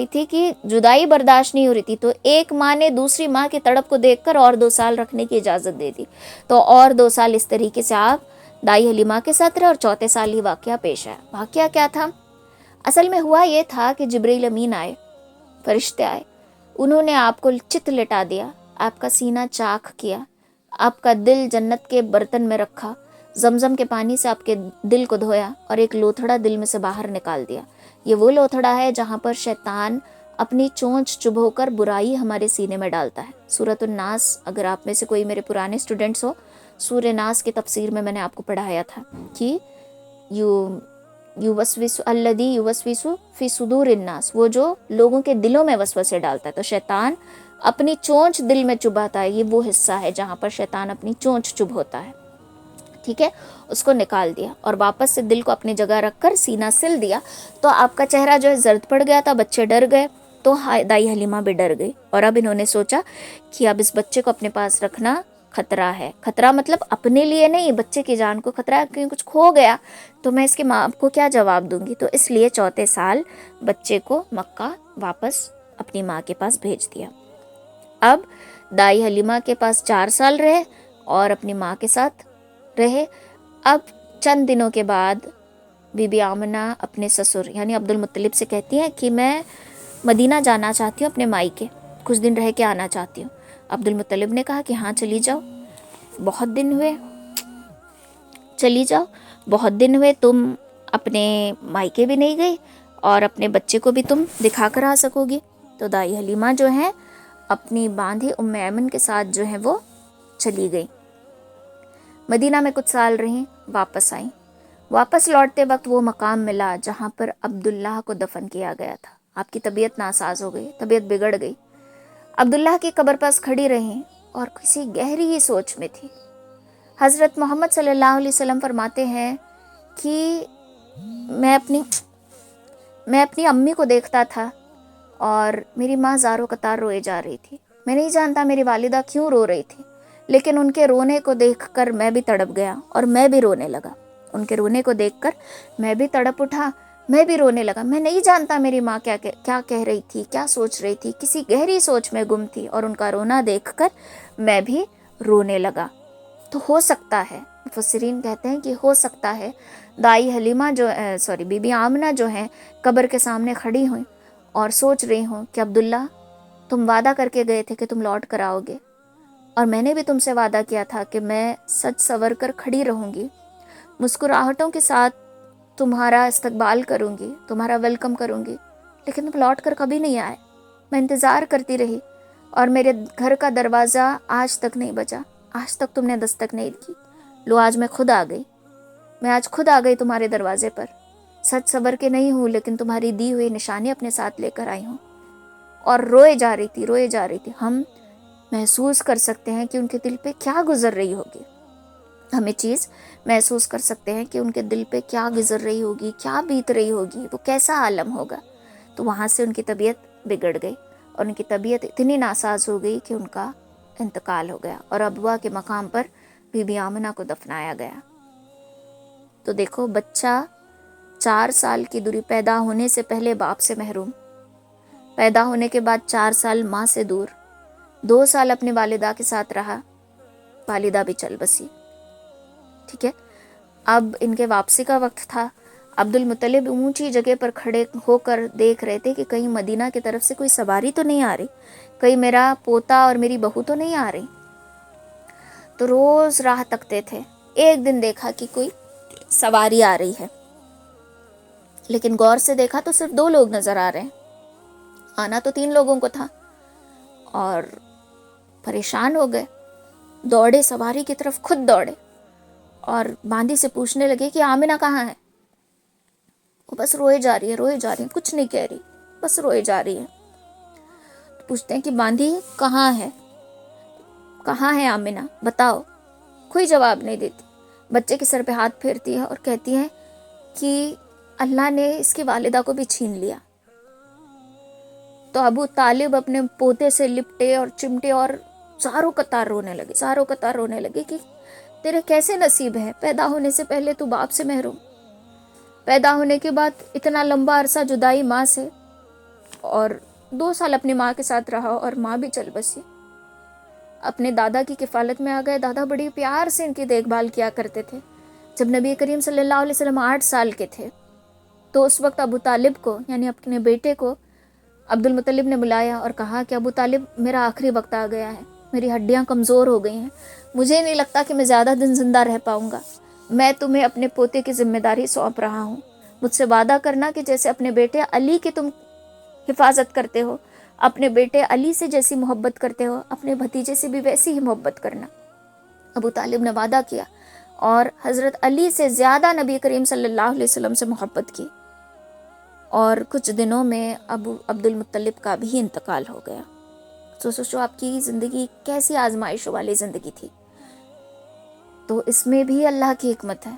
تھی کہ جدائی برداشت نہیں ہو رہی تھی، تو ایک ماں نے دوسری ماں کی تڑپ کو دیکھ کر اور 2 سال رکھنے کی اجازت دے دی، تو اور 2 سال اس طریقے سے آپ دائی حلیمہ کے ساتھ رہے، اور 4تھے سال ہی واقعہ پیش آیا۔ واقعہ کیا تھا؟ اصل میں ہوا یہ تھا کہ جبریل امین آئے، فرشتے آئے، انہوں نے آپ کو چت لٹا دیا، آپ کا سینہ چاک کیا، آپ کا دل جنت کے برتن میں رکھا، زمزم کے پانی سے آپ کے دل کو دھویا اور ایک لوتھڑا دل میں سے باہر نکال دیا۔ یہ وہ لوتھڑا ہے جہاں پر شیطان اپنی چونچ چبھو کر برائی ہمارے سینے میں ڈالتا ہے۔ سورۃ الناس، اگر آپ میں سے کوئی میرے پرانے اسٹوڈنٹس ہو، سورہ ناس کی تفسیر میں نے آپ کو پڑھایا تھا کہ یوسوس الذی یوسوس فی صدور الناس، وہ جو لوگوں کے دلوں میں وسوسے ڈالتا ہے۔ تو شیطان اپنی چونچ دل میں چبھاتا ہے، یہ وہ حصہ ہے جہاں پر شیطان اپنی چونچ چبھوتا ہے۔ ٹھیک ہے، اس کو نکال دیا اور واپس سے دل کو اپنی جگہ رکھ کر سینہ سل دیا، تو آپ کا چہرہ جو ہے زرد پڑ گیا تھا، بچے ڈر گئے، تو دائی حلیمہ بھی ڈر گئی، اور اب انہوں نے سوچا کہ اب اس بچے کو اپنے پاس رکھنا خطرہ ہے۔ خطرہ مطلب اپنے لیے نہیں، بچے کی جان کو خطرہ ہے، کیونکہ کچھ کھو گیا تو میں اس کے ماں کو کیا جواب دوں گی، تو اس لیے 4تھے سال بچے کو مکہ واپس اپنی ماں کے پاس بھیج دیا۔ اب دائی حلیمہ کے پاس 4 سال رہے اور اپنی ماں کے ساتھ رہے۔ اب چند دنوں کے بعد بی بی آمنہ اپنے سسر یعنی عبد المطلب سے کہتی ہیں کہ میں مدینہ جانا چاہتی ہوں، اپنے مائکے کچھ دن رہ کے آنا چاہتی ہوں۔ عبد المطلب نے کہا کہ ہاں چلی جاؤ، بہت دن ہوئے، چلی جاؤ، بہت دن ہوئے، تم اپنے مائکے بھی نہیں گئی اور اپنے بچے کو بھی تم دکھا کر آ سکو گی۔ تو دائی حلیمہ جو ہیں اپنی باندھی ام ایمن کے ساتھ جو ہیں وہ چلی گئی، مدینہ میں کچھ سال رہیں، واپس آئیں۔ واپس لوٹتے وقت وہ مقام ملا جہاں پر عبداللہ کو دفن کیا گیا تھا۔ آپ کی طبیعت ناساز ہو گئی، طبیعت بگڑ گئی، عبداللہ کی قبر پاس کھڑی رہیں اور کسی گہری ہی سوچ میں تھی۔ حضرت محمد صلی اللہ علیہ وسلم فرماتے ہیں کہ میں اپنی امی کو دیکھتا تھا اور میری ماں زارو قطار روئے جا رہی تھی، میں نہیں جانتا میری والدہ کیوں رو رہی تھی، لیکن ان کے رونے کو دیکھ کر میں بھی تڑپ گیا اور میں بھی رونے لگا۔ ان کے رونے کو دیکھ کر میں بھی تڑپ اٹھا، میں بھی رونے لگا۔ میں نہیں جانتا میری ماں کیا کہہ رہی تھی، کیا سوچ رہی تھی، کسی گہری سوچ میں گم تھی، اور ان کا رونا دیکھ کر میں بھی رونے لگا۔ تو ہو سکتا ہے، مفسرین کہتے ہیں کہ ہو سکتا ہے دائی حلیمہ بی بی آمنہ جو ہیں قبر کے سامنے کھڑی ہوئیں اور سوچ رہی ہوں کہ عبداللہ تم وعدہ کر کے گئے تھے کہ تم لوٹ کر آؤ گے، اور میں نے بھی تم سے وعدہ کیا تھا کہ میں سج سور کر کھڑی رہوں گی، مسکراہٹوں کے ساتھ تمہارا استقبال کروں گی، تمہارا ویلکم کروں گی، لیکن تم لوٹ کر کبھی نہیں آئے۔ میں انتظار کرتی رہی اور میرے گھر کا دروازہ آج تک نہیں بجا، آج تک تم نے دستک نہیں کی۔ لو آج میں خود آ گئی، میں آج خود آ گئی تمہارے دروازے پر، سج سور کے نہیں ہوں لیکن تمہاری دی ہوئی نشانی اپنے ساتھ لے کر آئی ہوں۔ اور روئے جا رہی تھی۔ ہم محسوس کر سکتے ہیں کہ ان کے دل پہ کیا گزر رہی ہوگی، ہمیں چیز محسوس کر سکتے ہیں کہ ان کے دل پہ کیا گزر رہی ہوگی، کیا بیت رہی ہوگی، وہ کیسا عالم ہوگا۔ تو وہاں سے ان کی طبیعت بگڑ گئی اور ان کی طبیعت اتنی ناساز ہو گئی کہ ان کا انتقال ہو گیا، اور ابوا کے مقام پر بی بی آمنہ کو دفنایا گیا۔ تو دیکھو، بچہ 4 سال کی دوری، پیدا ہونے سے پہلے باپ سے محروم، پیدا ہونے کے بعد 4 سال ماں سے دور، 2 سال اپنی والدہ کے ساتھ رہا، والدہ بھی چل بسی، ٹھیک ہے۔ اب ان کے واپسی کا وقت تھا۔ عبد المطلب اونچی جگہ پر کھڑے ہو کر دیکھ رہے تھے کہ کہیں مدینہ کی طرف سے کوئی سواری تو نہیں آ رہی، کہیں میرا پوتا اور میری بہو تو نہیں آ رہی۔ تو روز راہ تکتے تھے۔ ایک دن دیکھا کہ کوئی سواری آ رہی ہے، لیکن غور سے دیکھا تو صرف 2 لوگ نظر آ رہے ہیں، آنا تو 3 لوگوں کو تھا، اور پریشان ہو گئے، دوڑے سواری کی طرف، خود دوڑے اور باندی سے پوچھنے لگے کہ آمنہ کہاں ہے؟ وہ بس روئے جا رہی ہے، کچھ نہیں کہہ رہی، بس روئے جا رہی ہے۔ پوچھتے ہیں کہ باندی کہاں ہے آمنہ، بتاؤ۔ کوئی جواب نہیں دیتی، بچے کے سر پہ ہاتھ پھیرتی ہے اور کہتی ہے کہ اللہ نے اس کی والدہ کو بھی چھین لیا۔ تو ابو طالب اپنے پوتے سے لپٹے اور چمٹے اور زاروں قطار رونے لگے کہ تیرے کیسے نصیب ہیں، پیدا ہونے سے پہلے تو باپ سے محروم، پیدا ہونے کے بعد اتنا لمبا عرصہ جدائی ماں سے، اور 2 سال اپنی ماں کے ساتھ رہا اور ماں بھی چل بسی۔ اپنے دادا کی کفالت میں آ گئے، دادا بڑی پیار سے ان کی دیکھ بھال کیا کرتے تھے۔ جب نبی کریم صلی اللہ علیہ وسلم 8 سال کے تھے تو اس وقت ابو طالب کو، یعنی اپنے بیٹے کو، عبد المطلب نے بلایا اور کہا کہ ابو طالب، میرا آخری وقت آ گیا ہے، میری ہڈیاں کمزور ہو گئی ہیں، مجھے نہیں لگتا کہ میں زیادہ دن زندہ رہ پاؤں گا، میں تمہیں اپنے پوتے کی ذمہ داری سونپ رہا ہوں، مجھ سے وعدہ کرنا کہ جیسے اپنے بیٹے علی کی تم حفاظت کرتے ہو، اپنے بیٹے علی سے جیسی محبت کرتے ہو، اپنے بھتیجے سے بھی ویسی ہی محبت کرنا۔ ابو طالب نے وعدہ کیا اور حضرت علی سے زیادہ نبی کریم صلی اللہ علیہ وسلم سے محبت کی، اور کچھ دنوں میں ابو عبد المطلب کا بھی انتقال ہو گیا۔ سوچو آپ کی زندگی کیسی آزمائشوں والی زندگی تھی۔ تو اس میں بھی اللہ کی حکمت ہے،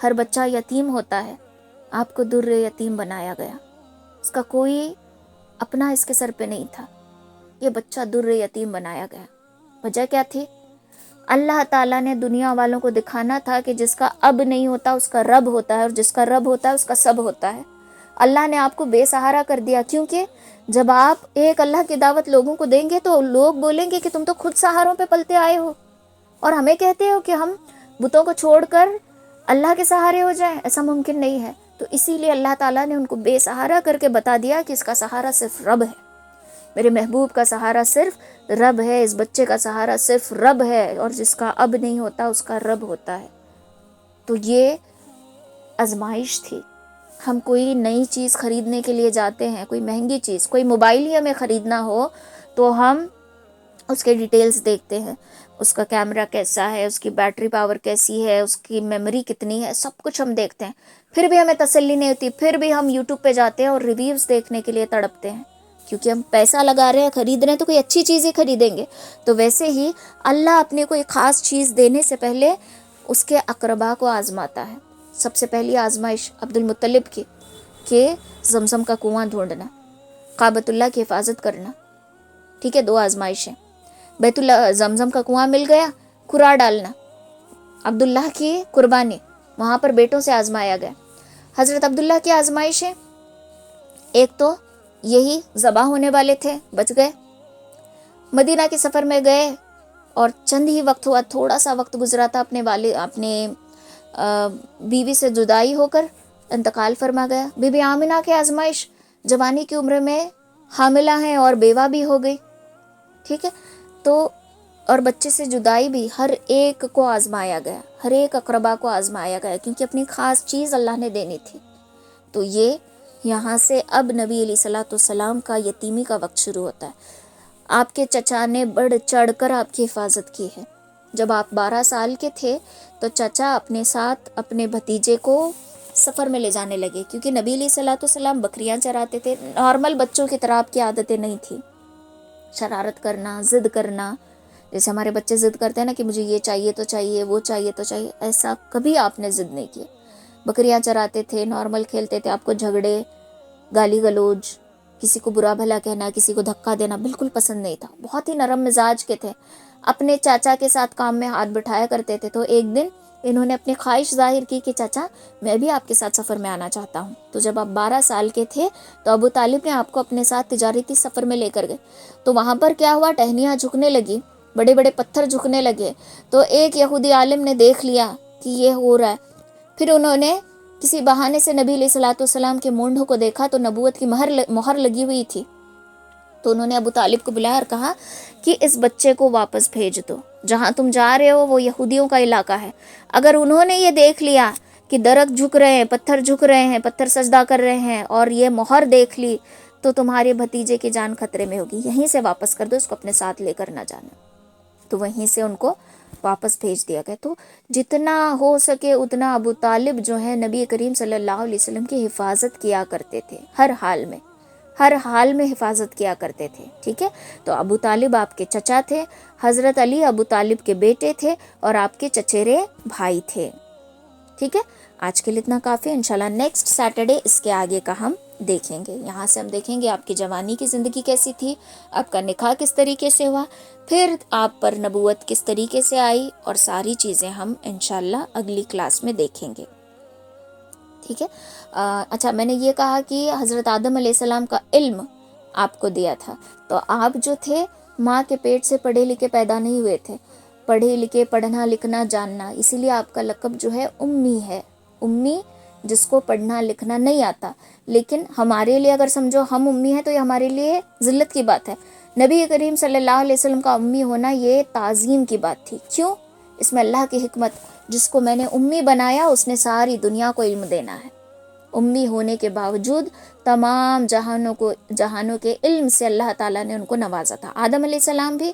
ہر بچہ یتیم ہوتا ہے، آپ کو در یتیم بنایا گیا، اس کا کوئی اپنا اس کے سر پہ نہیں تھا، یہ بچہ در یتیم بنایا گیا۔ وجہ کیا تھی؟ اللہ تعالیٰ نے دنیا والوں کو دکھانا تھا کہ جس کا اب نہیں ہوتا اس کا رب ہوتا ہے، اور جس کا رب ہوتا ہے اس کا سب ہوتا ہے۔ اللہ نے آپ کو بے سہارا کر دیا، کیونکہ جب آپ ایک اللہ کی دعوت لوگوں کو دیں گے تو لوگ بولیں گے کہ تم تو خود سہاروں پہ پلتے آئے ہو، اور ہمیں کہتے ہو کہ ہم بتوں کو چھوڑ کر اللہ کے سہارے ہو جائیں، ایسا ممکن نہیں ہے۔ تو اسی لیے اللہ تعالیٰ نے ان کو بے سہارا کر کے بتا دیا کہ اس کا سہارا صرف رب ہے، میرے محبوب کا سہارا صرف رب ہے، اس بچے کا سہارا صرف رب ہے، اور جس کا اب نہیں ہوتا اس کا رب ہوتا ہے۔ تو یہ آزمائش تھی۔ ہم کوئی نئی چیز خریدنے کے لیے جاتے ہیں، کوئی مہنگی چیز، کوئی موبائل ہی ہمیں خریدنا ہو تو ہم اس کے ڈیٹیلز دیکھتے ہیں، اس کا کیمرہ کیسا ہے، اس کی بیٹری پاور کیسی ہے، اس کی میموری کتنی ہے، سب کچھ ہم دیکھتے ہیں، پھر بھی ہمیں تسلی نہیں ہوتی، پھر بھی ہم یوٹیوب پہ جاتے ہیں اور ریویوز دیکھنے کے لیے تڑپتے ہیں، کیونکہ ہم پیسہ لگا رہے ہیں، خرید رہے ہیں تو کوئی اچھی چیز ہی خریدیں گے۔ تو ویسے ہی اللہ اپنے کوئی خاص چیز دینے سے پہلے اس کے اقربا کو آزماتا ہے۔ سب سے پہلی آزمائش عبد المطلب کی کہ زمزم کا کنواں ڈھونڈنا، کعبۃ اللہ کی حفاظت کرنا، ٹھیک ہے، 2 آزمائشیں۔ زمزم کا کنواں مل گیا، کرا ڈالنا، عبداللہ کی قربانی، وہاں پر بیٹوں سے آزمایا گیا. حضرت عبداللہ کی آزمائشیں، ایک تو یہی ذبح ہونے والے تھے، بچ گئے. مدینہ کے سفر میں گئے اور چند ہی وقت ہوا، تھوڑا سا وقت گزرا تھا، اپنے بیوی سے جدائی ہو کر انتقال فرما گیا. بی بی آمنہ کی آزمائش، جوانی کی عمر میں حاملہ ہیں اور بیوہ بھی ہو گئی. ٹھیک ہے، تو اور بچے سے جدائی بھی، ہر ایک کو آزمایا گیا، ہر ایک اقربا کو آزمایا گیا، کیونکہ اپنی خاص چیز اللہ نے دینی تھی. تو یہ یہاں سے اب نبی علیہ الصلوۃ والسلام کا یتیمی کا وقت شروع ہوتا ہے. آپ کے چچا نے بڑھ چڑھ کر آپ کی حفاظت کی ہے. جب آپ 12 سال کے تھے تو چچا اپنے ساتھ اپنے بھتیجے کو سفر میں لے جانے لگے، کیونکہ نبی علیہ الصلوۃ والسلام بکریاں چراتے تھے. نارمل بچوں کی طرح آپ کی عادتیں نہیں تھی، شرارت کرنا، ضد کرنا، جیسے ہمارے بچے ضد کرتے ہیں نا کہ مجھے یہ چاہیے تو چاہیے، وہ چاہیے تو چاہیے، ایسا کبھی آپ نے ضد نہیں کیا. بکریاں چراتے تھے، نارمل کھیلتے تھے. آپ کو جھگڑے، گالی گلوج، کسی کو برا بھلا کہنا، کسی کو دھکا دینا بالکل پسند نہیں تھا. بہت ہی نرم مزاج کے تھے. اپنے چاچا کے ساتھ کام میں ہاتھ بٹھایا کرتے تھے. تو ایک دن انہوں نے اپنی خواہش ظاہر کی کہ چاچا میں بھی آپ کے ساتھ سفر میں آنا چاہتا ہوں. تو جب آپ 12 سال کے تھے تو ابو طالب نے آپ کو اپنے ساتھ تجارتی سفر میں لے کر گئے. تو وہاں پر کیا ہوا، ٹہنیاں جھکنے لگی، بڑے بڑے پتھر جھکنے لگے. تو ایک یہودی عالم نے دیکھ لیا کہ یہ ہو رہا ہے. پھر انہوں نے کسی بہانے سے نبی علیہ الصلوۃ والسلام کے مونڈھوں کو دیکھا تو نبوت کی مہر لگی ہوئی تھی. تو انہوں نے ابو طالب کو بلایا اور کہا کہ اس بچے کو واپس بھیج دو، جہاں تم جا رہے ہو وہ یہودیوں کا علاقہ ہے. اگر انہوں نے یہ دیکھ لیا کہ درخت جھک رہے ہیں، پتھر جھک رہے ہیں، پتھر سجدہ کر رہے ہیں، اور یہ مہر دیکھ لی تو تمہارے بھتیجے کی جان خطرے میں ہوگی. یہیں سے واپس کر دو، اس کو اپنے ساتھ لے کر نہ جانا. تو وہیں سے ان کو واپس بھیج دیا گیا. تو جتنا ہو سکے اتنا ابو طالب جو ہے نبی کریم صلی اللہ علیہ وسلم کی حفاظت کیا کرتے تھے. ہر حال میں حفاظت کیا کرتے تھے. ٹھیک ہے، تو ابو طالب آپ کے چچا تھے. حضرت علی ابو طالب کے بیٹے تھے اور آپ کے چچیرے بھائی تھے. ٹھیک ہے، آج کے لیے اتنا کافی ہے. انشاءاللہ نیکسٹ سیٹرڈے اس کے آگے کا ہم دیکھیں گے. یہاں سے ہم دیکھیں گے آپ کی جوانی کی زندگی کیسی تھی، آپ کا نکاح کس طریقے سے ہوا، پھر آپ پر نبوت کس طریقے سے آئی، اور ساری چیزیں ہم انشاءاللہ اگلی کلاس میں دیکھیں گے. ٹھیک ہے. اچھا، میں نے یہ کہا کہ حضرت آدم علیہ السلام کا علم آپ کو دیا تھا. تو آپ جو تھے ماں کے پیٹ سے پڑھے لکھے پیدا نہیں ہوئے تھے، پڑھے لکھے، پڑھنا لکھنا جاننا، اسی لیے آپ کا لقب جو ہے امی ہے. امی جس کو پڑھنا لکھنا نہیں آتا. لیکن ہمارے لیے اگر سمجھو ہم امی ہیں تو یہ ہمارے لیے ذلت کی بات ہے. نبی کریم صلی اللہ علیہ وسلم کا امی ہونا یہ تعظیم کی بات تھی. کیوں؟ اس میں اللہ کی حکمت، جس کو میں نے امی بنایا اس نے ساری دنیا کو علم دینا ہے. امی ہونے کے باوجود تمام جہانوں کے علم سے اللہ تعالیٰ نے ان کو نوازا تھا. آدم علیہ السلام بھی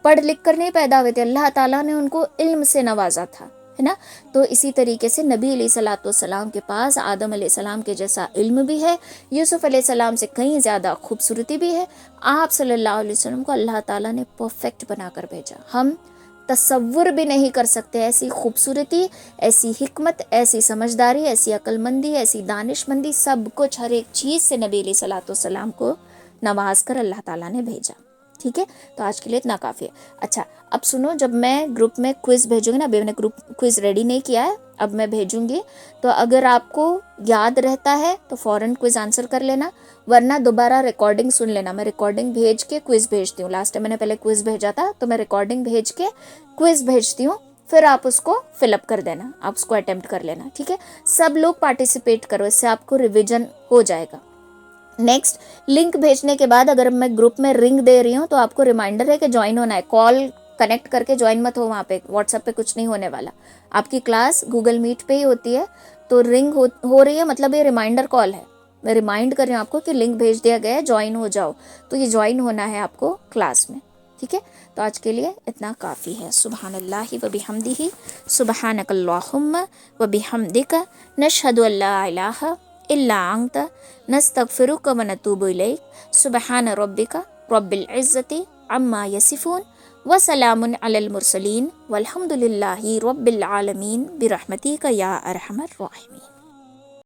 پڑھ لکھ کر نہیں پیدا ہوئے تھے، اللہ تعالیٰ نے ان کو علم سے نوازا تھا، ہے نا. تو اسی طریقے سے نبی علیہ الصلوۃ والسلام کے پاس آدم علیہ السلام کے جیسا علم بھی ہے، یوسف علیہ السلام سے کہیں زیادہ خوبصورتی بھی ہے. آپ صلی اللہ علیہ وسلم کو اللہ تعالیٰ نے پرفیکٹ بنا کر بھیجا. ہم تصور بھی نہیں کر سکتے ایسی خوبصورتی، ایسی حکمت، ایسی سمجھداری، ایسی عقل مندی، ایسی دانش مندی، سب کچھ ہر ایک چیز سے نبی علیہ الصلوۃ والسلام کو نواز کر اللہ تعالیٰ نے بھیجا. ٹھیک ہے، تو آج کے لیے اتنا کافی ہے. اچھا، اب سنو، جب میں گروپ میں کوئز بھیجوں گی نا، ابھی میں نے گروپ کوئز ریڈی نہیں کیا ہے، اب میں بھیجوں گی، تو اگر آپ کو یاد رہتا ہے تو فوراً کوئز آنسر کر لینا، ورنہ دوبارہ ریکارڈنگ سن لینا. میں ریکارڈنگ بھیج کے کوئز بھیجتی ہوں. لاسٹ ٹائم میں نے پہلے کوئز بھیجا تھا تو میں ریکارڈنگ بھیج کے کوئز بھیجتی ہوں، پھر آپ اس کو فل اپ کر دینا، آپ اس کو اٹیمپٹ کر لینا. ٹھیک ہے، سب لوگ پارٹیسپیٹ کرو، اس سے آپ کو ریویژن ہو جائے گا. نیکسٹ، لنک بھیجنے کے بعد اگر میں گروپ میں رنگ دے رہی ہوں تو آپ کو ریمائنڈر ہے کہ جوائن ہونا ہے. کال کنیکٹ کر کے جوائن مت ہو، وہاں پہ واٹس ایپ پہ کچھ نہیں ہونے والا. آپ کی کلاس گوگل میٹ پہ ہی ہوتی ہے، تو رنگ ہو رہی ہے مطلب یہ ریمائنڈر کال ہے. میں ریمائنڈ کر رہی ہوں آپ کو کہ لنک بھیج دیا گیا ہے، جوائن ہو جاؤ. تو یہ جوائن ہونا ہے آپ کو کلاس میں. ٹھیک ہے، تو آج کے لیے اتنا کافی ہے. سبحان اللہ و بحمدہ، سبحانک اللہم و بحمدک، نشہد ان لا الہ الا انت، نستغفرک و نتوب الیک. سبحان ربک رب العزت عما یصفون، وسلام علی المرسلین، والحمد للہ رب العالمین، برحمتک یا ارحم الراحمین.